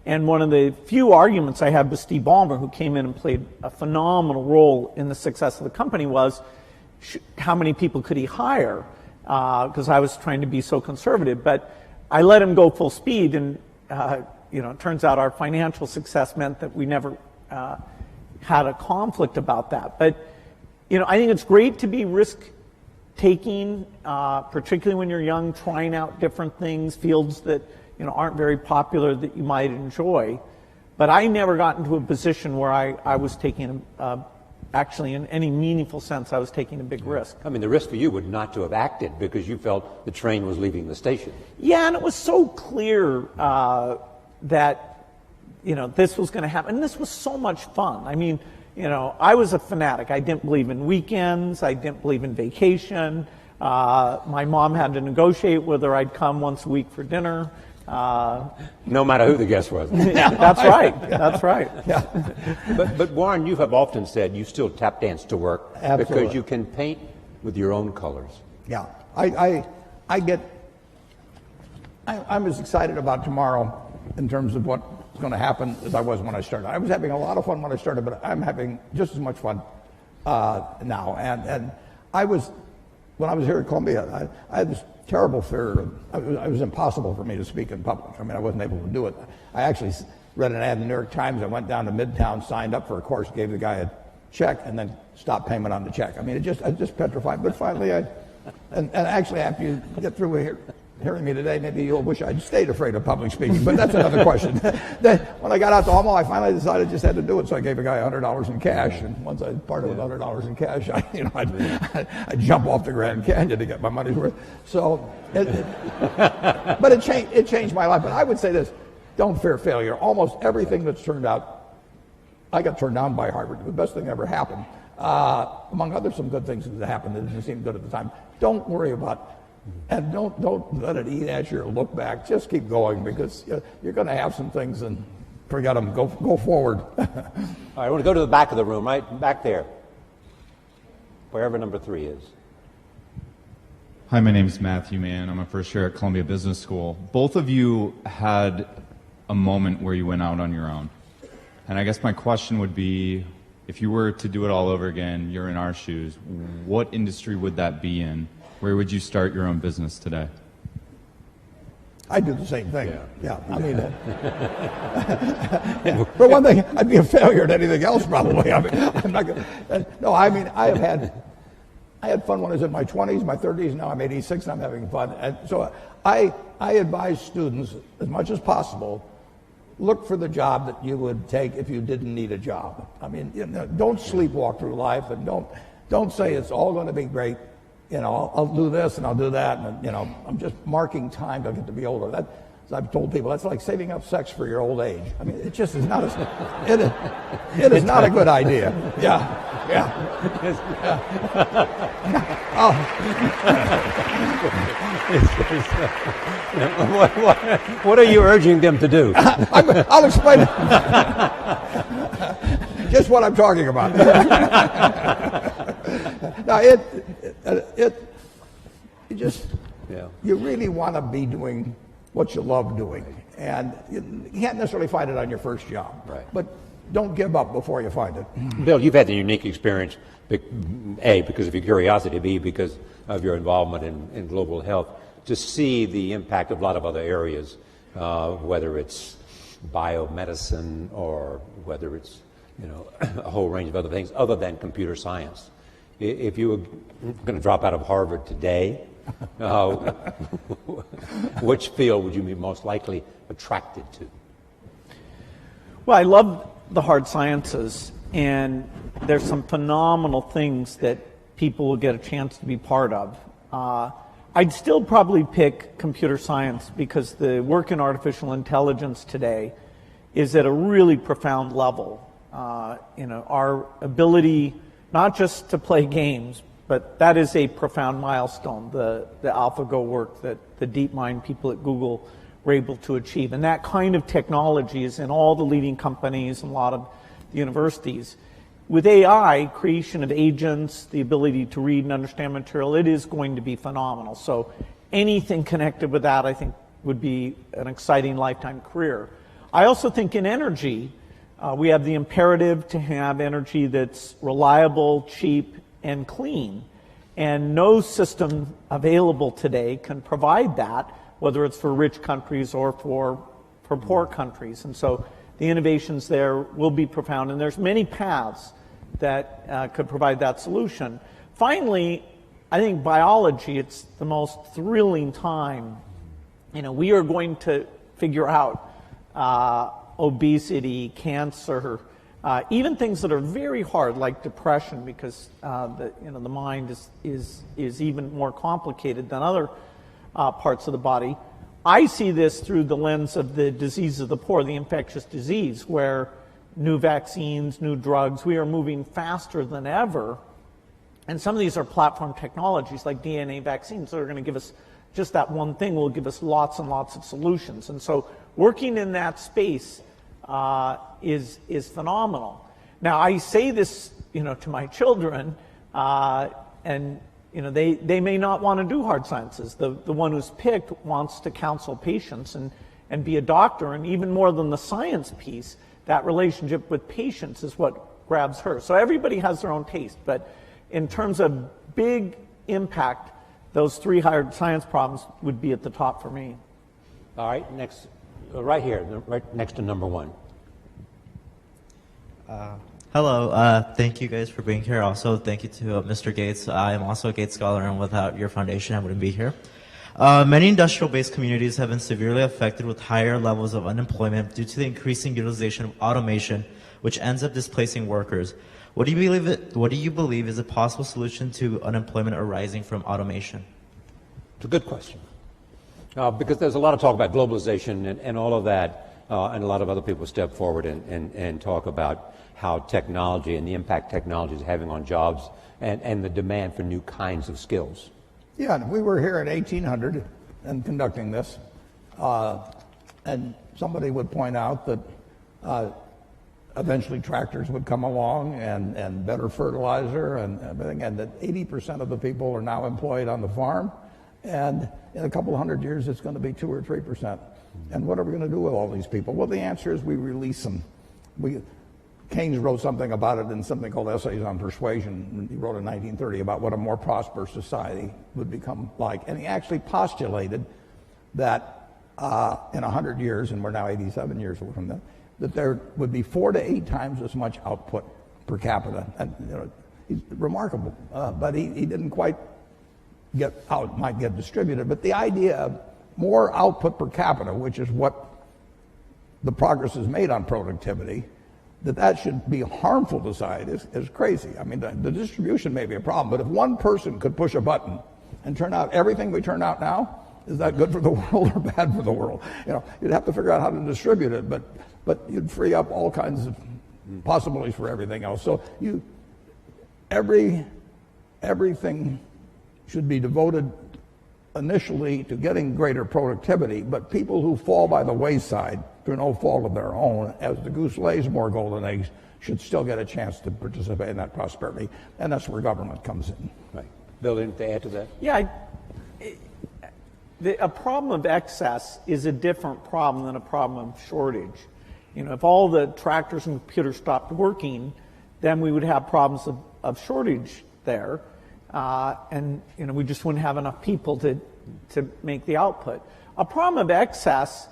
And one of the few arguments I had with Steve Ballmer, who came in and played a phenomenal role in the success of the company, was how many people could he hire? because I was trying to be so conservative. But I let him go full speed, and it turns out our financial success meant that we never had a conflict about that. But I think it's great to be risk-taking, particularly when you're young, trying out different things, fields that aren't very popular that you might enjoy. But I never got into a position where I was taking, actually in any meaningful sense, I was taking a big risk. I mean, the risk for you would not to have acted because you felt the train was leaving the station. Yeah, and it was so clear that, this was going to happen. And this was so much fun. I mean, I was a fanatic. I didn't believe in weekends. I didn't believe in vacation. My mom had to negotiate whether I'd come once a week for dinner. No matter who the guest was. Yeah, that's right. That's right. Yeah. But Warren, you have often said you still tap dance to work. Absolutely. Because you can paint with your own colors. Yeah, I'm as excited about tomorrow in terms of what's going to happen as I was when I started. I was having a lot of fun when I started, but I'm having just as much fun now. And when I was here at Columbia, I had this terrible fear. It was impossible for me to speak in public. I mean, I wasn't able to do it. I actually read an ad in the New York Times. I went down to Midtown, signed up for a course, gave the guy a check, and then stopped payment on the check. I mean, I just petrified. But finally, and actually, after you get through hearing me today, maybe you'll wish I'd stayed afraid of public speaking, but that's another question. When I got out to Omaha, I finally decided I just had to do it, so I gave a guy $100 in cash, and once I parted with $100 in cash, I'd jump off the Grand Canyon to get my money's worth. So, but it changed my life. But I would say this: don't fear failure. Almost everything that's turned out, I got turned down by Harvard. The best thing that ever happened, among other some good things that happened that didn't seem good at the time. Don't worry about. And don't let it eat at you or look back. Just keep going, because you're going to have some things, and forget them. Go forward. All right, I want to go to the back of the room, right back there, wherever number 3 is. Hi, my name is Matthew Mann. I'm a first year at Columbia Business School. Both of you had a moment where you went out on your own. And I guess my question would be, if you were to do it all over again, you're in our shoes, what industry would that be in? Where would you start your own business today? I'd do the same thing. Yeah. I mean, for one thing, I'd be a failure at anything else probably. I mean, I'm not gonna, no, I mean, I had fun when I was in my 20s, my 30s. Now I'm 86 and I'm having fun. And so I advise students, as much as possible, look for the job that you would take if you didn't need a job. I mean, don't sleepwalk through life, and don't say it's all going to be great. I'll do this and I'll do that, and I'm just marking time till I get to be older. That, as I've told people, that's like saving up sex for your old age. I mean, it just is not it is not a good idea. Yeah. What are you urging them to do? I'll explain it. Just what I'm talking about. Now, you really want to be doing what you love doing, and you can't necessarily find it on your first job. Right. But don't give up before you find it. Bill, you've had the unique experience, A, because of your curiosity, B, because of your involvement in global health, to see the impact of a lot of other areas, whether it's biomedicine or whether it's a whole range of other things other than computer science. If you were going to drop out of Harvard today, which field would you be most likely attracted to? Well, I love the hard sciences, and there's some phenomenal things that people will get a chance to be part of. I'd still probably pick computer science, because the work in artificial intelligence today is at a really profound level. Our ability not just to play games, but that is a profound milestone, the AlphaGo work that the DeepMind people at Google were able to achieve. And that kind of technology is in all the leading companies and a lot of the universities. With AI, creation of agents, the ability to read and understand material, it is going to be phenomenal. So anything connected with that, I think, would be an exciting lifetime career. I also think in energy, we have the imperative to have energy that's reliable, cheap, and clean. And no system available today can provide that, whether it's for rich countries or for poor countries. And so the innovations there will be profound, and there's many paths that could provide that solution. Finally, I think biology, it's the most thrilling time. We are going to figure out obesity, cancer, even things that are very hard, like depression, because the mind is even more complicated than other parts of the body. I see this through the lens of the disease of the poor, the infectious disease, where new vaccines, new drugs, we are moving faster than ever. And some of these are platform technologies like DNA vaccines that are going to give us just that one thing will give us lots and lots of solutions. And so working in that space is phenomenal. Now, I say this, to my children, and they may not want to do hard sciences. The one who's picked wants to counsel patients and be a doctor, and even more than the science piece, that relationship with patients is what grabs her. So everybody has their own taste, but in terms of big impact, those 3 hard science problems would be at the top for me. All right, next, right here, right next to number 1. Hello, thank you guys for being here. Also, thank you to Mr. Gates. I am also a Gates Scholar, and without your foundation, I wouldn't be here. Many industrial-based communities have been severely affected with higher levels of unemployment due to the increasing utilization of automation, which ends up displacing workers. What do you believe is a possible solution to unemployment arising from automation? It's a good question. Because there's a lot of talk about globalization and all of that, and a lot of other people step forward and talk about how technology and the impact technology is having on jobs and the demand for new kinds of skills. Yeah, and we were here in 1800 and conducting this, and somebody would point out that eventually tractors would come along and better fertilizer and everything, and that 80% of the people are now employed on the farm, and in a couple of hundred years it's going to be 2 or 3%. And what are we going to do with all these people? Well, the answer is we release them. Keynes wrote something about it in something called Essays on Persuasion. He wrote in 1930 about what a more prosperous society would become like. And he actually postulated that in 100 years, and we're now 87 years from that there would be 4 to 8 times as much output per capita. And he's remarkable, but he didn't quite get how it might get distributed. But the idea of more output per capita, which is what the progress is made on productivity, that should be harmful to society is crazy. I mean, the distribution may be a problem, but if one person could push a button and turn out everything we turn out now, is that good for the world or bad for the world? You'd have to figure out how to distribute it, but you'd free up all kinds of possibilities for everything else. So everything should be devoted initially to getting greater productivity, but people who fall by the wayside through no fault of their own, as the goose lays more golden eggs, should still get a chance to participate in that prosperity, and that's where government comes in. Right. Bill, anything to add to that? Yeah, a problem of excess is a different problem than a problem of shortage. If all the tractors and computers stopped working, then we would have problems of shortage there, and we just wouldn't have enough people to make the output. A problem of excess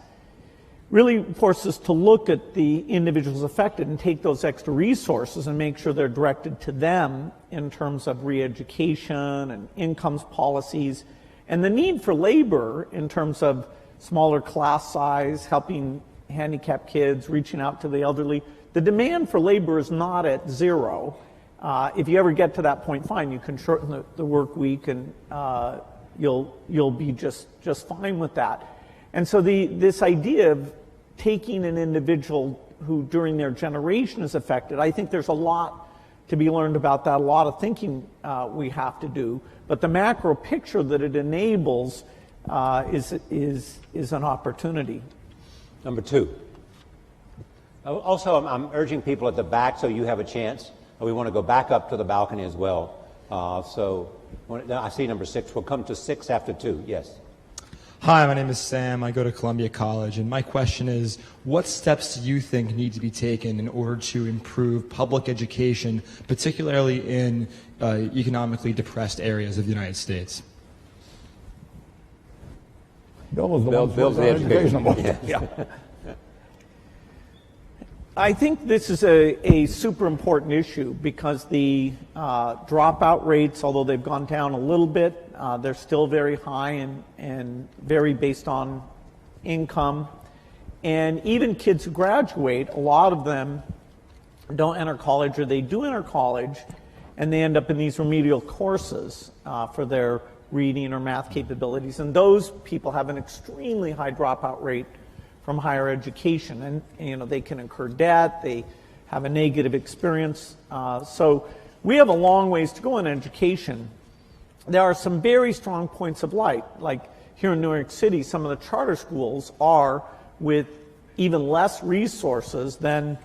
really forces us to look at the individuals affected and take those extra resources and make sure they're directed to them in terms of re-education and incomes policies, and the need for labor in terms of smaller class size, helping handicapped kids, reaching out to the elderly. The demand for labor is not at zero. If you ever get to that point, fine, you can shorten the work week, and you'll be just fine with that. And so this idea of taking an individual who during their generation is affected, I think there's a lot to be learned about that, a lot of thinking we have to do. But the macro picture that it enables is an opportunity. Number 2. Also, I'm urging people at the back so you have a chance. We want to go back up to the balcony as well. So I see number 6. We'll come to 6 after 2. Yes. Hi, my name is Sam. I go to Columbia College, and my question is, what steps do you think need to be taken in order to improve public education, particularly in economically depressed areas of the United States? Bill was the Bill's the educational. Yeah. I think this is a super important issue because the dropout rates, although they've gone down a little bit, they're still very high and vary based on income. And even kids who graduate, a lot of them don't enter college, or they do enter college, and they end up in these remedial courses for their reading or math capabilities. And those people have an extremely high dropout rate from higher education, and they can incur debt, they have a negative experience. So we have a long ways to go in education. There are some very strong points of light, like here in New York City, some of the charter schools are, with even less resources than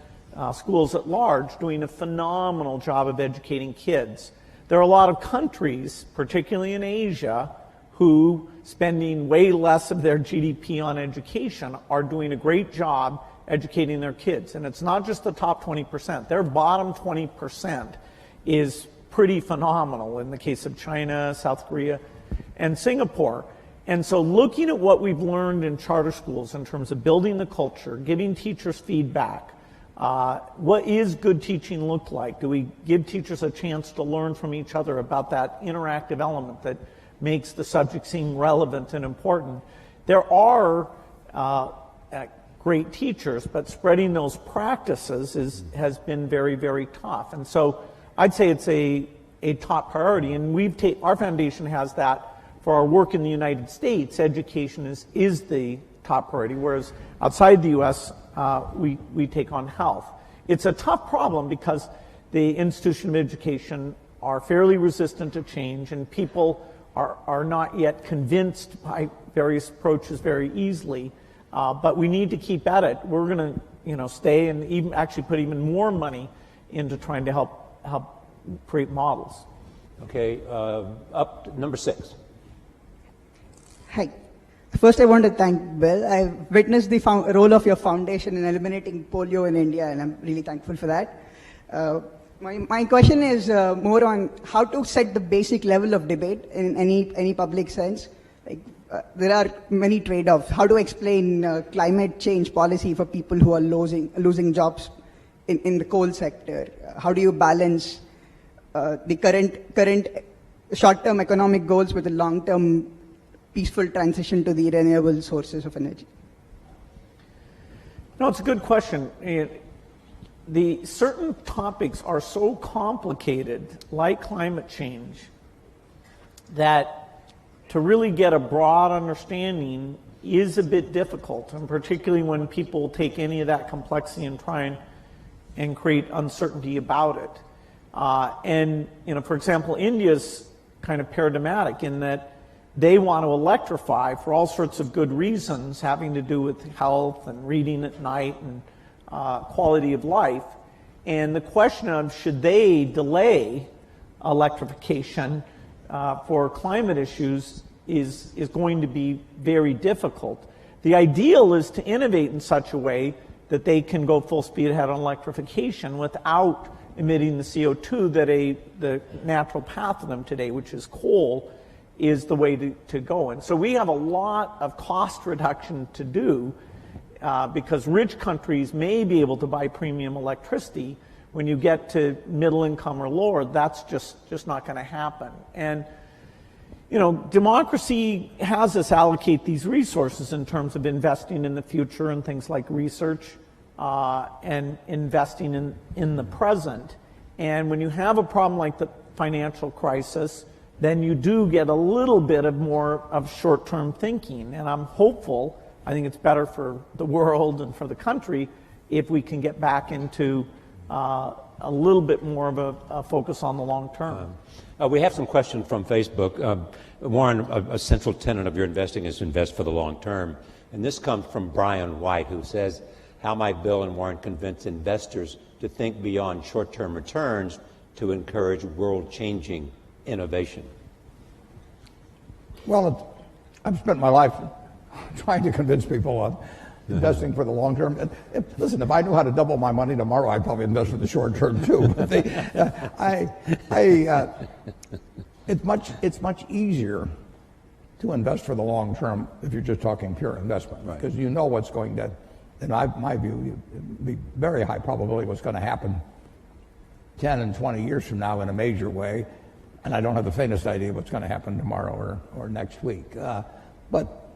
schools at large, doing a phenomenal job of educating kids. There are a lot of countries, particularly in Asia, who, spending way less of their GDP on education, are doing a great job educating their kids. And it's not just the top 20%. Their bottom 20% is pretty phenomenal in the case of China, South Korea, and Singapore. And so looking at what we've learned in charter schools in terms of building the culture, giving teachers feedback, what is good teaching look like? Do we give teachers a chance to learn from each other about that interactive element that makes the subject seem relevant and important? There are great teachers, but spreading those practices has been very, very tough. And so I'd say it's a top priority, and our foundation has that for our work in the United States. Education is the top priority, whereas outside the U.S., we take on health. It's a tough problem because the institution of education are fairly resistant to change, and people are not yet convinced by various approaches very easily. But we need to keep at it. We're going to stay and even actually put even more money into trying to help create models. Okay, up to number 6. Hi. First, I want to thank Bill. I've witnessed the role of your foundation in eliminating polio in India, and I'm really thankful for that. My question is more on how to set the basic level of debate in any public sense. Like, there are many trade-offs. How to explain climate change policy for people who are losing jobs in the coal sector? How do you balance the current short-term economic goals with the long-term peaceful transition to the renewable sources of energy? No, it's a good question. The certain topics are so complicated, like climate change, that to really get a broad understanding is a bit difficult, and particularly when people take any of that complexity and try and create uncertainty about it. And for example, India's kind of paradigmatic in that they want to electrify for all sorts of good reasons having to do with health and reading at night and quality of life. And the question of should they delay electrification for climate issues is going to be very difficult. The ideal is to innovate in such a way that they can go full speed ahead on electrification without emitting the CO2 that the natural path of them today, which is coal, is the way to go. And so we have a lot of cost reduction to do because rich countries may be able to buy premium electricity. When you get to middle income or lower, that's just not going to happen. And democracy has us allocate these resources in terms of investing in the future and things like research and investing in the present. And when you have a problem like the financial crisis, then you do get a little bit of more of short-term thinking. And I'm hopeful, I think it's better for the world and for the country if we can get back into a little bit more of a focus on the long term. We have some questions from Facebook. Warren, a central tenet of your investing is to invest for the long term. And this comes from Brian White, who says, how might Bill and Warren convince investors to think beyond short-term returns to encourage world-changing innovation? Well, I've spent my life trying to convince people of investing for the long term. Listen, if I knew how to double my money tomorrow, I'd probably invest for the short term too. But it's much easier to invest for the long term if you're just talking pure investment, because you know what's going to, in my view, it'd be very high probability what's going to happen 10 and 20 years from now in a major way, and I don't have the faintest idea what's going to happen tomorrow or next week. But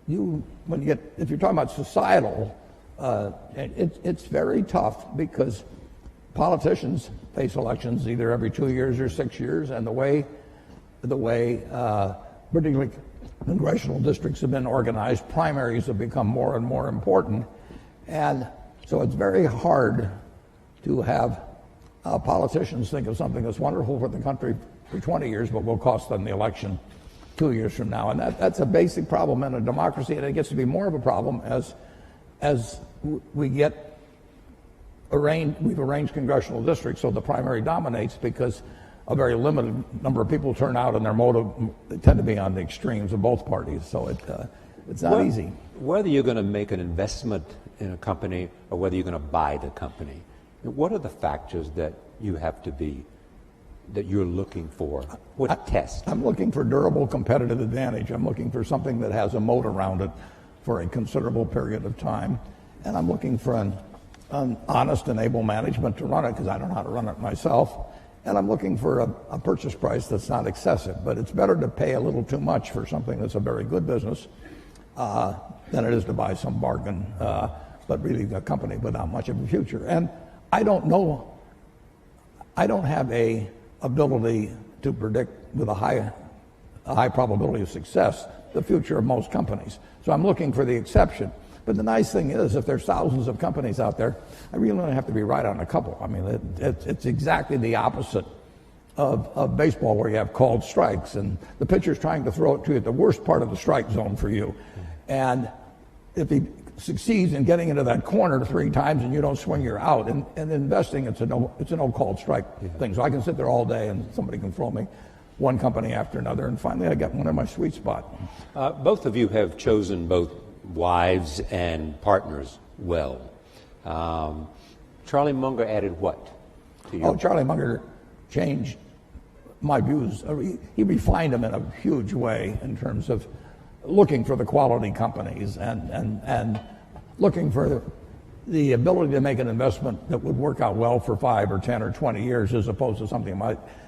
if you're talking about societal, it's very tough because politicians face elections either every 2 years or 6 years, and the way particularly congressional districts have been organized, primaries have become more and more important, and so it's very hard to have politicians think of something that's wonderful for the country for 20 years, but will cost them the election 2 years from now. And that's a basic problem in a democracy, and it gets to be more of a problem as we've arranged congressional districts so the primary dominates, because a very limited number of people turn out, and their motive tend to be on the extremes of both parties. So it's not easy. Whether you're going to make an investment in a company or whether you're going to buy the company, what are the factors that you're looking for? What test? I'm looking for durable competitive advantage. I'm looking for something that has a moat around it for a considerable period of time. And I'm looking for an honest and able management to run it, because I don't know how to run it myself. And I'm looking for a purchase price that's not excessive. But it's better to pay a little too much for something that's a very good business than it is to buy some bargain, but really a company without much of a future. And I don't know. I don't have a ability to predict with a high probability of success the future of most companies. So I'm looking for the exception. But the nice thing is, if there's thousands of companies out there, I really only have to be right on a couple. I mean, it's exactly the opposite of baseball, where you have called strikes, and the pitcher's trying to throw it to you at the worst part of the strike zone for you. And if he succeeds in getting into that corner 3 times and you don't swing, you're out. And investing, it's a no called strike thing. So I can sit there all day and somebody can throw me one company after another, and finally I get one in my sweet spot. Both of you have chosen both wives and partners well. Charlie Munger added what to you? Charlie Munger changed my views. He refined them in a huge way in terms of looking for the quality companies and looking for the ability to make an investment that would work out well for 5 or 10 or 20 years, as opposed to something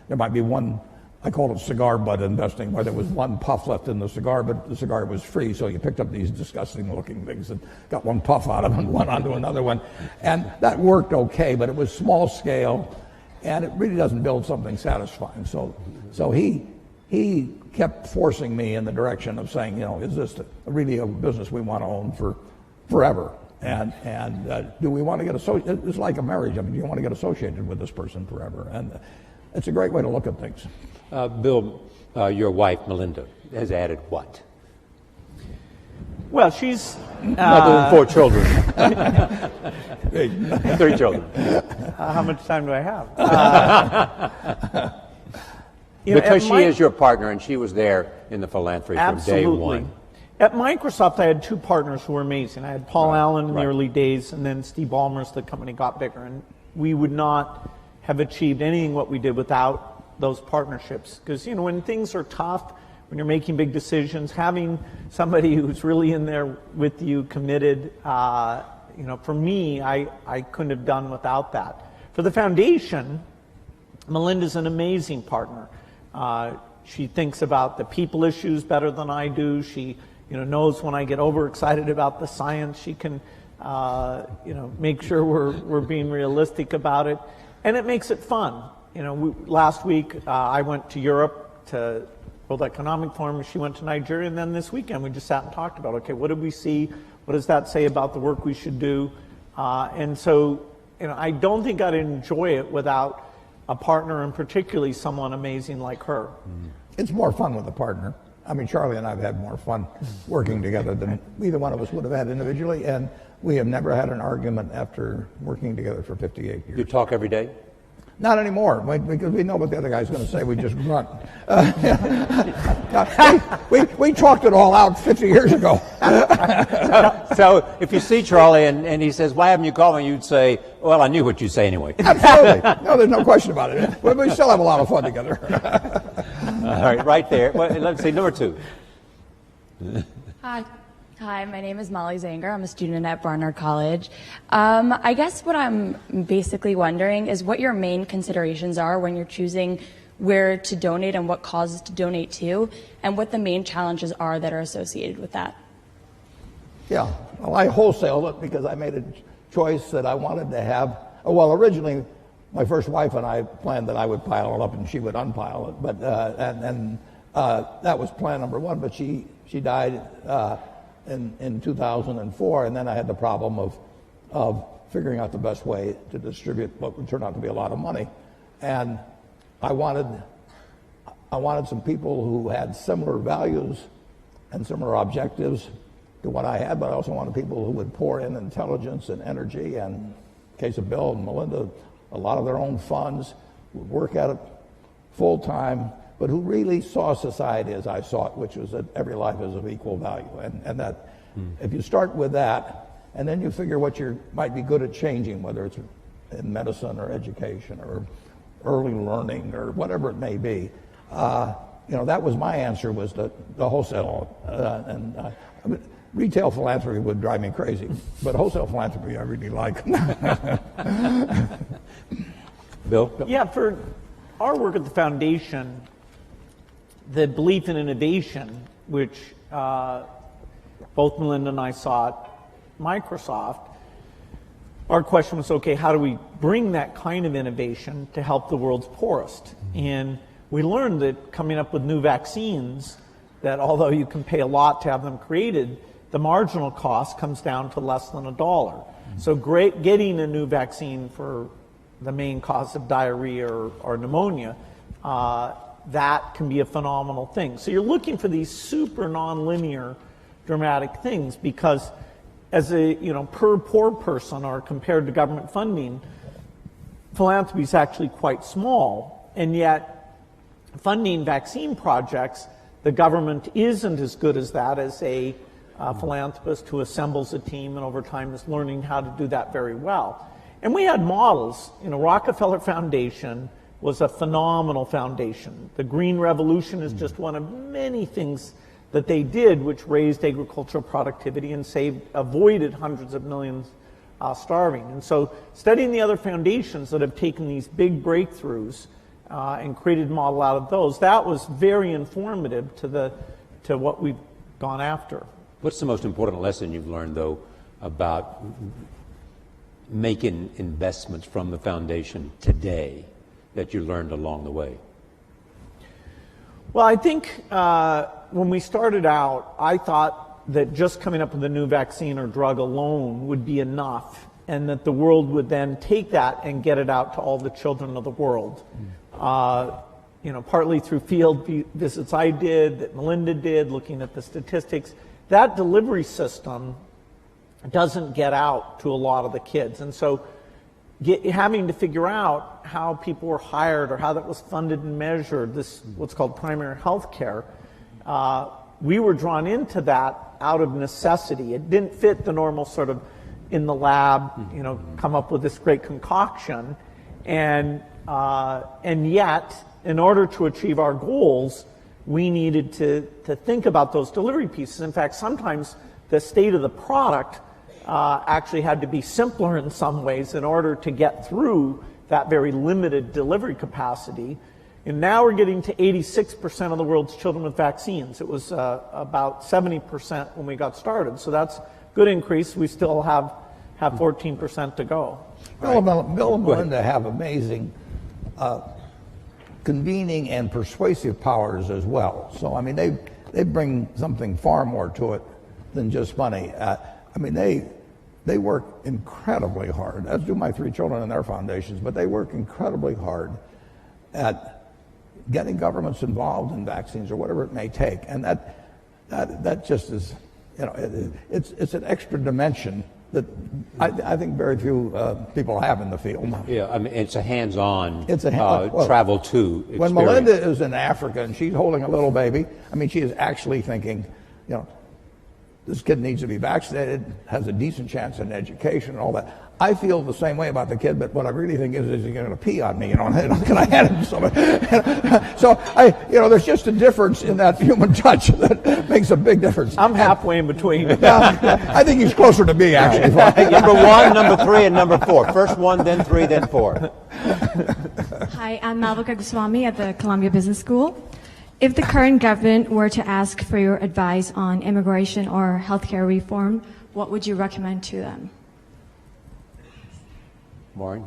there might be one. I call it cigar butt investing, where there was one puff left in the cigar, but the cigar was free, so you picked up these disgusting-looking things and got one puff out of them and went on to another one. And that worked okay, but it was small scale, and it really doesn't build something satisfying. So he kept forcing me in the direction of saying, is this really a business we want to own for forever? And do we want to get associated? It's like a marriage. I mean, do you want to get associated with this person forever? And it's a great way to look at things. Bill, your wife, Melinda, has added what? Well, she's... Other than 4 children. 3 children. How much time do I have? Because she is your partner, and she was there in the philanthropy from day one. At Microsoft, I had 2 partners who were amazing. I had Paul Allen in the early days, and then Steve Ballmer as the company got bigger. And we would not have achieved anything what we did without those partnerships. Because, when things are tough, when you're making big decisions, having somebody who's really in there with you, committed, for me, I couldn't have done without that. For the foundation, Melinda's an amazing partner. She thinks about the people issues better than I do. She, knows when I get overexcited about the science. She can, make sure we're being realistic about it, and it makes it fun. Last week I went to Europe to World Economic Forum. She went to Nigeria, and then this weekend we just sat and talked about, okay, what did we see? What does that say about the work we should do? And so, I don't think I'd enjoy it without a partner, and particularly someone amazing like her. It's more fun with a partner. I mean, Charlie and I have had more fun working together than either one of us would have had individually, and we have never had an argument after working together for 58 years. You talk every day? Not anymore, because we know what the other guy's going to say. We just grunt. We talked it all out 50 years ago. So if you see Charlie and he says, "Why haven't you called me?" you'd say, "Well, I knew what you'd say anyway." Absolutely. No, there's no question about it. We still have a lot of fun together. All right there. Well, let's see, number 2. Hi, my name is Molly Zanger. I'm a student at Barnard College. I guess what I'm basically wondering is what your main considerations are when you're choosing where to donate and what causes to donate to, and what the main challenges are that are associated with that. Yeah, well, I wholesaled it because I made a choice that I wanted to have. Well, originally, my first wife and I planned that I would pile it up and she would unpile it, but that was plan number 1. But she died in 2004, and then I had the problem of figuring out the best way to distribute what would turn out to be a lot of money, and I wanted some people who had similar values and similar objectives to what I had, but I also wanted people who would pour in intelligence and energy, and in the case of Bill and Melinda, a lot of their own funds, would work at it full time, but who really saw society as I saw it, which was that every life is of equal value, and that if you start with that, and then you figure what you might be good at changing, whether it's in medicine or education or early learning or whatever it may be, that was my answer, was the wholesale. Retail philanthropy would drive me crazy, but wholesale philanthropy I really like. Bill? Yeah, for our work at the foundation, the belief in innovation, which both Melinda and I saw at Microsoft, our question was, okay, how do we bring that kind of innovation to help the world's poorest? And we learned that coming up with new vaccines, that although you can pay a lot to have them created, the marginal cost comes down to less than $1. So getting a new vaccine for the main cause of diarrhea or pneumonia, that can be a phenomenal thing. So you're looking for these super nonlinear dramatic things, because as a per poor person or compared to government funding, philanthropy is actually quite small, and yet funding vaccine projects, the government isn't as good as that as a philanthropist who assembles a team and over time is learning how to do that very well. And we had models. Rockefeller Foundation was a phenomenal foundation. The Green Revolution is just one of many things that they did which raised agricultural productivity and avoided hundreds of millions starving. And so studying the other foundations that have taken these big breakthroughs and created a model out of those, that was very informative to what we've gone after. What's the most important lesson you've learned, though, about making investments from the foundation today that you learned along the way? Well, I think when we started out, I thought that just coming up with a new vaccine or drug alone would be enough, and that the world would then take that and get it out to all the children of the world. Partly through field visits I did, that Melinda did, looking at the statistics. That delivery system doesn't get out to a lot of the kids. And so having to figure out how people were hired or how that was funded and measured, this what's called primary health care, we were drawn into that out of necessity. It didn't fit the normal sort of in the lab, come up with this great concoction. And yet, in order to achieve our goals, we needed to think about those delivery pieces. In fact, sometimes the state of the product actually had to be simpler in some ways in order to get through that very limited delivery capacity. And now we're getting to 86% of the world's children with vaccines. It was about 70% when we got started. So that's a good increase. We still have 14% to go. Bill and Melinda have amazing convening and persuasive powers as well. So, I mean, they bring something far more to it than just money. They work incredibly hard, as do my 3 children in their foundations, but they work incredibly hard at getting governments involved in vaccines or whatever it may take. And that just is, it's an extra dimension that I think very few people have in the field. Yeah, I mean, it's a hands-on well, travel to experience. When Melinda is in Africa and she's holding a little baby, I mean, she is actually thinking, this kid needs to be vaccinated, has a decent chance in education and all that. I feel the same way about the kid, but what I really think is he's going to pee on me, can I hand him somebody? So there's just a difference in that human touch that makes a big difference. I'm halfway in between. I think he's closer to me, actually. Number 1, number 3, and number 4. First 1, then 3, then 4. Hi, I'm Malvika Goswami at the Columbia Business School. If the current government were to ask for your advice on immigration or healthcare reform, what would you recommend to them? Warren?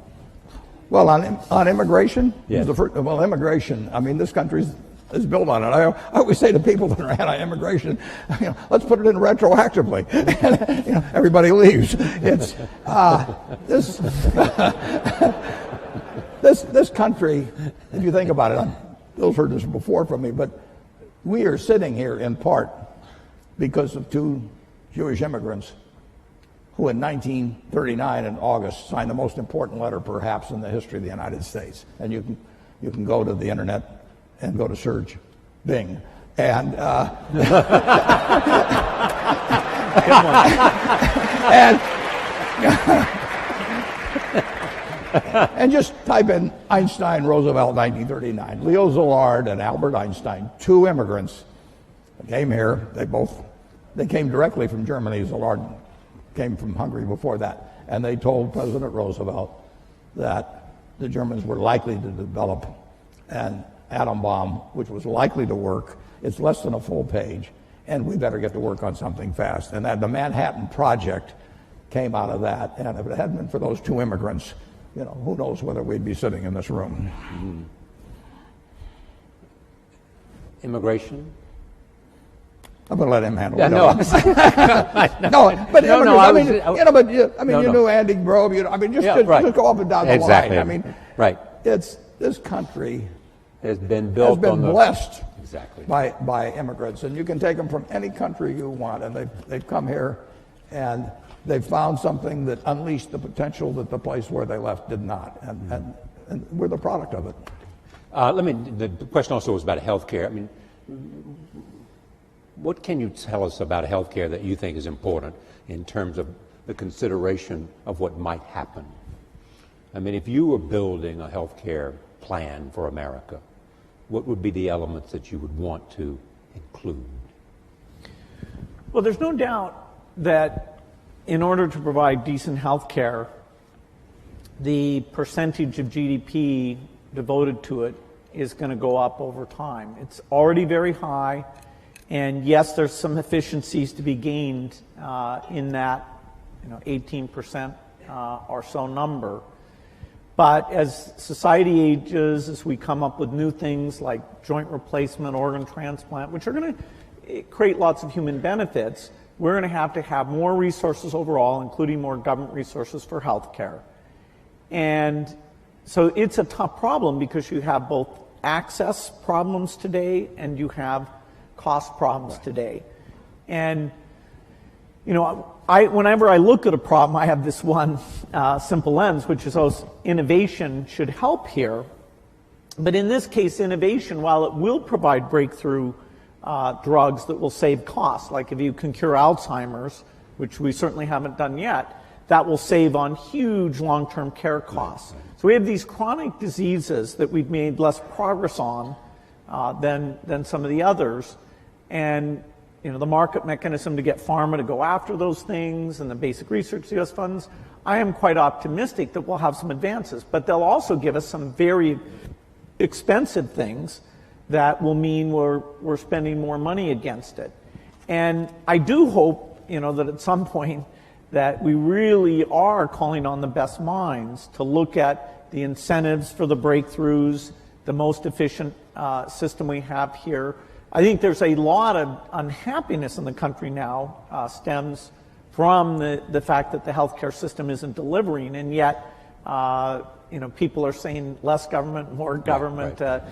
Well, on immigration? Yes. Immigration, I mean, this country is built on it. I always say to people that are anti-immigration, let's put it in retroactively. And, everybody leaves. It's this country, if you think about it, Bill's heard this before from me, but we are sitting here in part because of 2 Jewish immigrants who in 1939 in August signed the most important letter perhaps in the history of the United States. And you can go to the internet and go to search Bing. And and just type in Einstein, Roosevelt, 1939. Leo Szilard and Albert Einstein, 2 immigrants, came here. They came directly from Germany. Szilard came from Hungary before that. And they told President Roosevelt that the Germans were likely to develop an atom bomb, which was likely to work. It's less than a full page, and we better get to work on something fast. And that the Manhattan Project came out of that. And if it hadn't been for those 2 immigrants, who knows whether we'd be sitting in this room. Mm-hmm. Immigration? I'm going to let him handle it. You knew Andy Grove. Just go up and down the line. I mean, right. This country has been blessed by immigrants, and you can take them from any country you want, and they've come here, and they've found something that unleashed the potential that the place where they left did not, and we're the product of it. The question also was about healthcare. I mean, what can you tell us about healthcare that you think is important in terms of the consideration of what might happen? I mean, if you were building a healthcare plan for America, what would be the elements that you would want to include? Well, there's no doubt that in order to provide decent health care, the percentage of GDP devoted to it is going to go up over time. It's already very high, and yes, there's some efficiencies to be gained in that 18% or so number. But as society ages, as we come up with new things like joint replacement, organ transplant, which are going to create lots of human benefits, we're going to have more resources overall, including more government resources for health care. And so it's a tough problem because you have both access problems today and you have cost problems today. And whenever I look at a problem, I have this one simple lens, which is innovation should help here. But in this case, innovation, while it will provide breakthrough drugs that will save costs, like if you can cure Alzheimer's, which we certainly haven't done yet, that will save on huge long-term care costs. So we have these chronic diseases that we've made less progress on than some of the others. And the market mechanism to get pharma to go after those things and the basic research US funds, I am quite optimistic that we'll have some advances. But they'll also give us some very expensive things that will mean we're spending more money against it. And I do hope, that at some point that we really are calling on the best minds to look at the incentives for the breakthroughs, the most efficient system we have here. I think there's a lot of unhappiness in the country now stems from the fact that the healthcare system isn't delivering, and yet people are saying less government, more government. Right.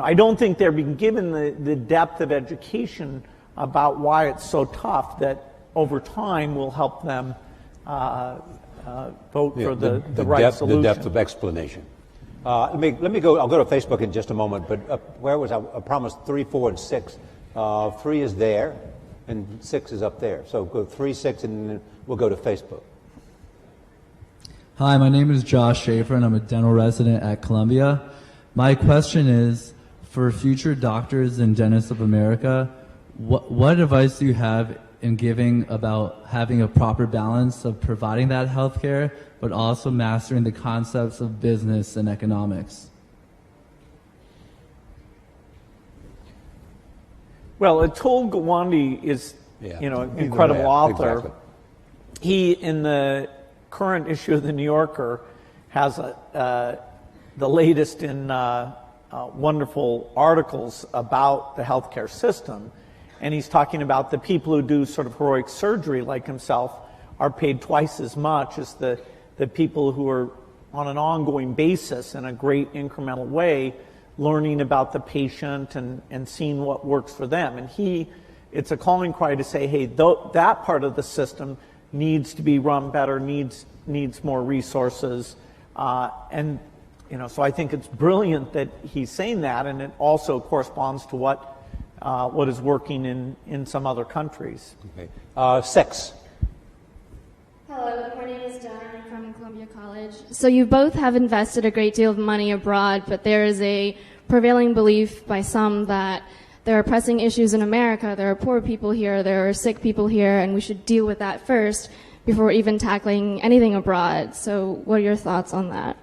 I don't think they're being given the depth of education about why it's so tough that over time will help them vote for the right solution. The depth of explanation. Let me go. I'll go to Facebook in just a moment. But where was I? I promised 3, 4, and 6. 3 is there, and 6 is up there. So go 3, 6, and then we'll go to Facebook. Hi, my name is Josh Schaefer, and I'm a dental resident at Columbia. My question is, for future doctors and dentists of America, what advice do you have in giving about having a proper balance of providing that health care, but also mastering the concepts of business and economics? Well, Atul Gawande is, an incredible author. Exactly. He, in the current issue of the New Yorker, has the latest in wonderful articles about the healthcare system. And he's talking about the people who do sort of heroic surgery like himself are paid twice as much as the people who are on an ongoing basis in a great incremental way learning about the patient and seeing what works for them. And it's a calling cry to say, hey, that part of the system needs to be run better, needs more resources. So I think it's brilliant that he's saying that, and it also corresponds to what is working in some other countries. Okay. 6. Hello, my name is John. I'm from Columbia College. So you both have invested a great deal of money abroad, but there is a prevailing belief by some that there are pressing issues in America. There are poor people here, there are sick people here, and we should deal with that first before even tackling anything abroad. So what are your thoughts on that?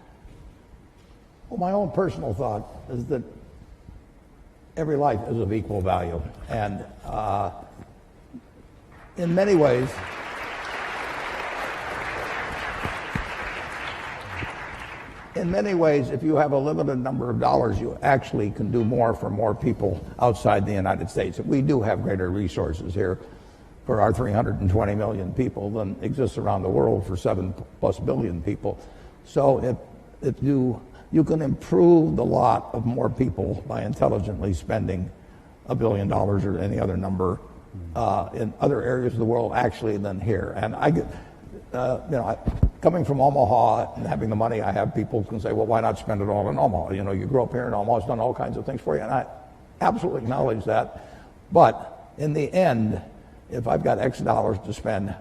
Well, my own personal thought is that every life is of equal value. And in many ways, if you have a limited number of dollars, you actually can do more for more people outside the United States. We do have greater resources here for our 320 million people than exists around the world for 7+ billion people. So if you can improve the lot of more people by intelligently spending $1 billion or any other number in other areas of the world actually than here. And I get, coming from Omaha and having the money I have, people can say, well, why not spend it all in Omaha? You grew up here in Omaha, it's done all kinds of things for you, and I absolutely acknowledge that. But in the end, if I've got X dollars to spend,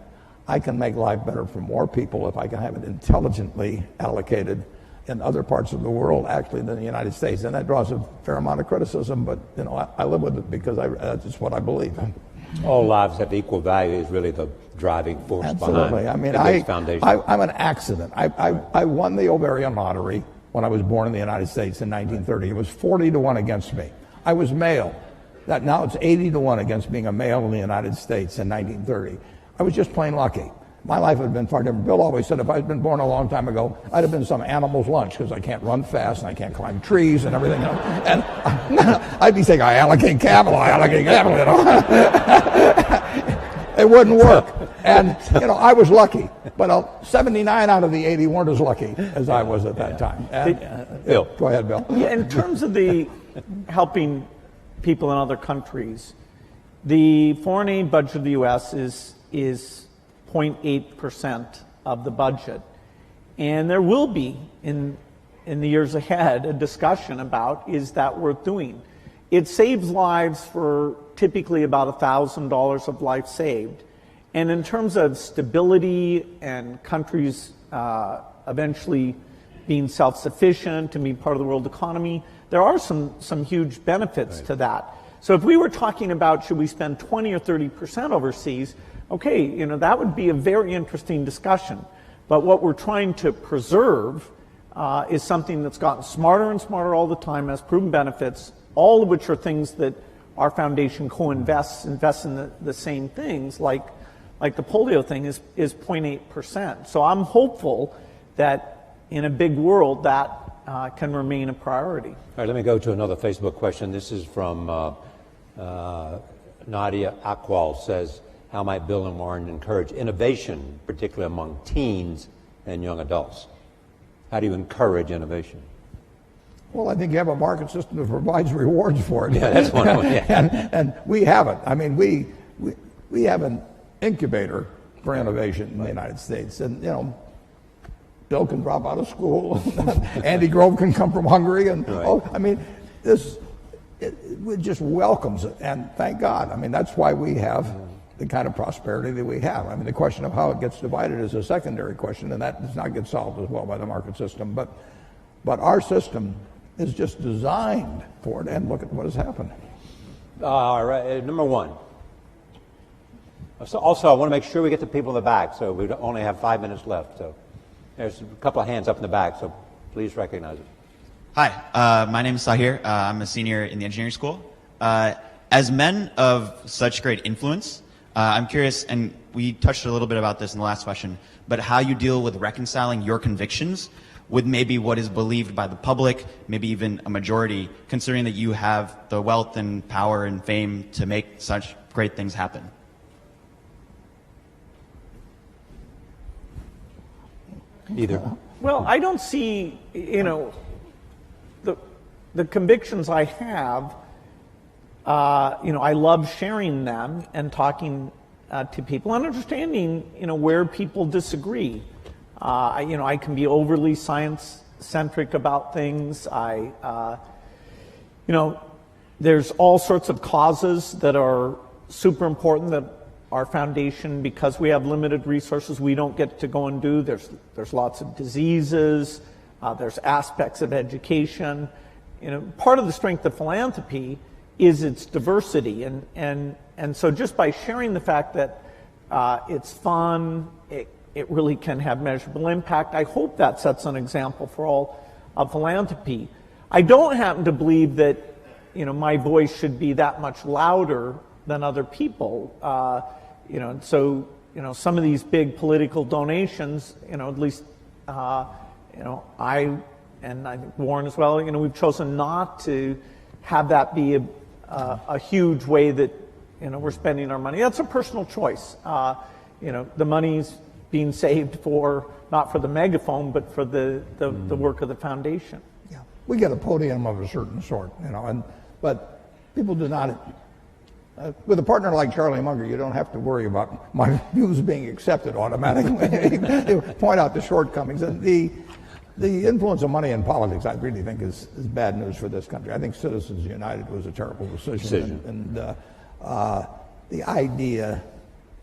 I can make life better for more people if I can have it intelligently allocated in other parts of the world actually than the United States. And that draws a fair amount of criticism, but I live with it because that's just what I believe. All lives have equal value is really the driving force Absolutely. behind the foundation. I'm an accident. I won the ovarian lottery when I was born in the United States in 1930. It was 40-1 against me. I was male. Now it's 80-1 against being a male in the United States in 1930. I was just plain lucky. My life had been far different. Bill always said if I'd been born a long time ago, I'd have been some animal's lunch because I can't run fast and I can't climb trees and everything. And I'd be saying, I allocate capital. It wouldn't work. And, I was lucky. But 79 out of the 80 weren't as lucky as I was at that time. And, Bill. Go ahead, Bill. Yeah, in terms of the helping people in other countries, the foreign aid budget of the U.S. is 0.8% of the budget. And there will be, in the years ahead, a discussion about, is that worth doing? It saves lives for typically about $1,000 of life saved. And in terms of stability and countries eventually being self-sufficient and being part of the world economy, there are some huge benefits to that. So if we were talking about should we spend 20 or 30% overseas, okay, that would be a very interesting discussion. But what we're trying to preserve is something that's gotten smarter and smarter all the time, has proven benefits, all of which are things that our foundation co-invests in the same things, like the polio thing is 0.8%. So I'm hopeful that in a big world that can remain a priority. All right, let me go to another Facebook question. This is from Nadia Akwal, says, how might Bill and Warren encourage innovation, particularly among teens and young adults? How do you encourage innovation? Well, I think you have a market system that provides rewards for it. Yeah, that's one way. Yeah. and we have it. I mean, we have an incubator for innovation in the United States. And, you know, Bill can drop out of school. Andy Grove can come from Hungary. And, I mean, it just welcomes it. And thank God. I mean, that's why we have the kind of prosperity that we have. I mean, the question of how it gets divided is a secondary question, and that does not get solved as well by the market system. But our system is just designed for it, and look at what has happened. All right, number one. So also, I want to make sure we get to people in the back, so we only have 5 minutes left. So there's a couple of hands up in the back, so please recognize it. Hi, my name is Sahir. I'm a senior in the engineering school. As men of such great influence, I'm curious, and we touched a little bit about this in the last question, but how you deal with reconciling your convictions with maybe what is believed by the public, maybe even a majority, considering that you have the wealth and power and fame to make such great things happen. Either. Well, I don't see, you know, the convictions I have, you know, I love sharing them and talking to people and understanding, you know, where people disagree. You know, I can be overly science-centric about things. You know, there's all sorts of causes that are super important that our foundation, because we have limited resources, we don't get to go and do. There's lots of diseases. There's aspects of education. You know, part of the strength of philanthropy is its diversity, and so just by sharing the fact that it's fun, it really can have measurable impact. I hope that sets an example for all of philanthropy. I don't happen to believe that, you know, my voice should be that much louder than other people. You know, so, you know, some of these big political donations, you know, at least, you know, I think Warren as well, you know, we've chosen not to have that be a huge way that, you know, we're spending our money. That's a personal choice. You know, the money's being saved for, not for the megaphone, but for the work of the foundation. Yeah, we get a podium of a certain sort, you know, but people do not. With a partner like Charlie Munger, you don't have to worry about my views being accepted automatically. You point out the shortcomings. And the influence of money in politics, I really think, is bad news for this country. I think Citizens United was a terrible decision. And the idea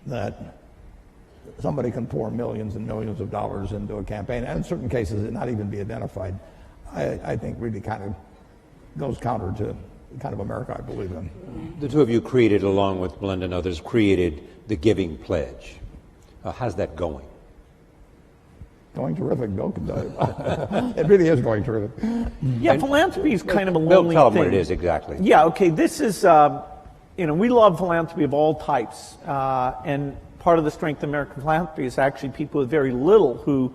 that somebody can pour millions and millions of dollars into a campaign, and in certain cases it not even be identified, I think really kind of goes counter to the kind of America I believe in. The two of you created, along with Belinda and others, created the Giving Pledge. How's that going? Going terrific. Bill can tell you. It really is going terrific. Yeah, philanthropy is kind of a lonely Bill, tell them thing. what it is exactly. Yeah, okay, this is, you know, we love philanthropy of all types, and part of the strength of American philanthropy is actually people with very little who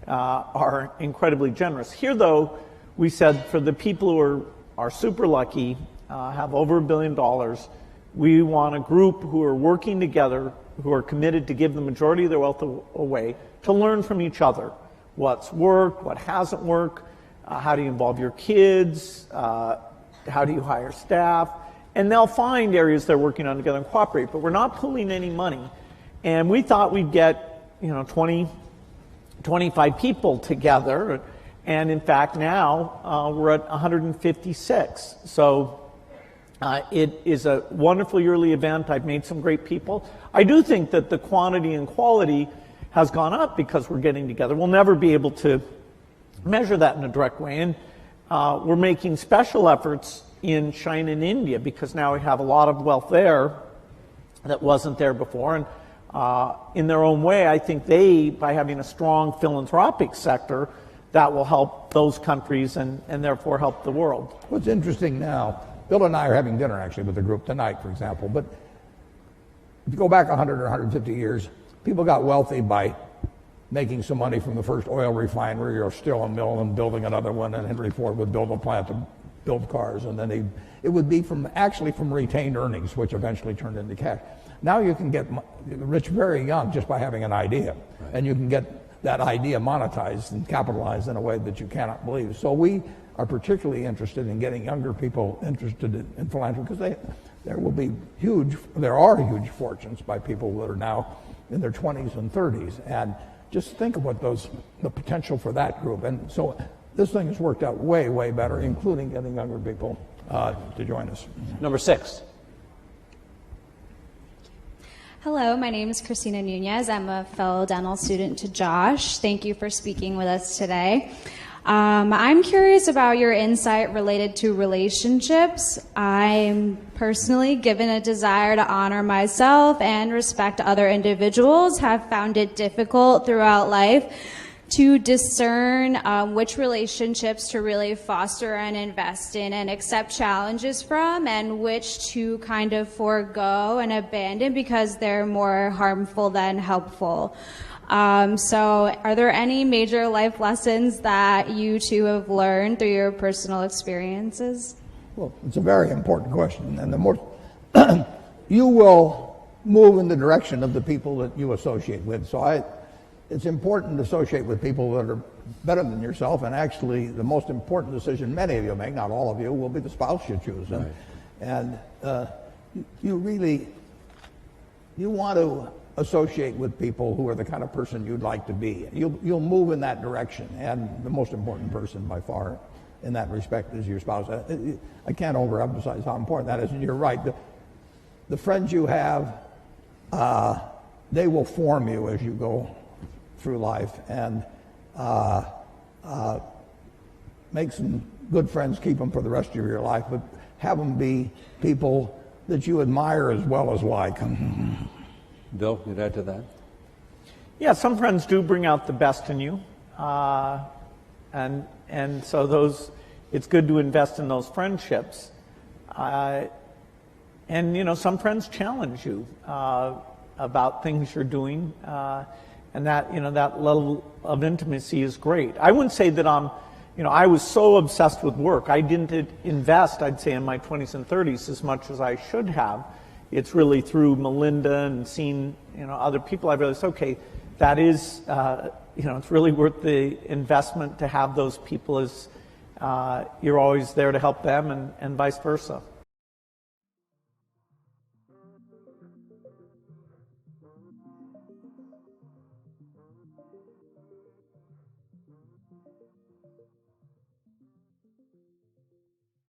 are incredibly generous. Here, though, we said for the people who are super lucky, have over $1 billion, we want a group who are working together, who are committed to give the majority of their wealth away, to learn from each other. What's worked, what hasn't worked, how do you involve your kids, how do you hire staff, and they'll find areas they're working on together and cooperate, but we're not pooling any money. And we thought we'd get, you know, 20, 25 people together, and in fact now we're at 156. So it is a wonderful yearly event. I've made some great people. I do think that the quantity and quality has gone up because we're getting together. We'll never be able to measure that in a direct way, and we're making special efforts in China and India because now we have a lot of wealth there that wasn't there before. And in their own way, I think by having a strong philanthropic sector, that will help those countries and therefore help the world. What's interesting now, Bill and I are having dinner actually with the group tonight, for example, but if you go back 100 or 150 years, people got wealthy by making some money from the first oil refinery or steel and mill and building another one, and Henry Ford would build a plant to build cars, and then it would be from retained earnings, which eventually turned into cash. Now you can get rich very young just by having an idea, and you can get that idea monetized and capitalized in a way that you cannot believe. So we are particularly interested in getting younger people interested in philanthropy because there are huge fortunes by people that are now in their 20s and 30s. And just think of what the potential for that group. And so this thing has worked out way, way better, including getting younger people to join us. Number 6. Hello, my name is Christina Nunez. I'm a fellow dental student to Josh. Thank you for speaking with us today. I'm curious about your insight related to relationships. I'm personally, given a desire to honor myself and respect other individuals, have found it difficult throughout life to discern which relationships to really foster and invest in and accept challenges from, and which to kind of forego and abandon because they're more harmful than helpful. So are there any major life lessons that you two have learned through your personal experiences? Well, it's a very important question, and the more you will move in the direction of the people that you associate with. So it's important to associate with people that are better than yourself, and actually the most important decision many of you make, not all of you, will be the spouse you choose. Right. And you want to associate with people who are the kind of person you'd like to be. You'll move in that direction, and the most important person by far in that respect is your spouse. I can't overemphasize how important that is, and you're right. The friends you have, they will form you as you go through life, and make some good friends, keep them for the rest of your life, but have them be people that you admire as well as like. Bill, you'd add to that? Yeah, some friends do bring out the best in you, and so it's good to invest in those friendships. And some friends challenge you about things you're doing, and that level of intimacy is great. I wouldn't say that I was so obsessed with work. I didn't invest, I'd say, in my 20s and 30s as much as I should have. It's really through Melinda and seeing other people I've realized, okay, that is it's really worth the investment to have those people as you're always there to help them, and vice versa.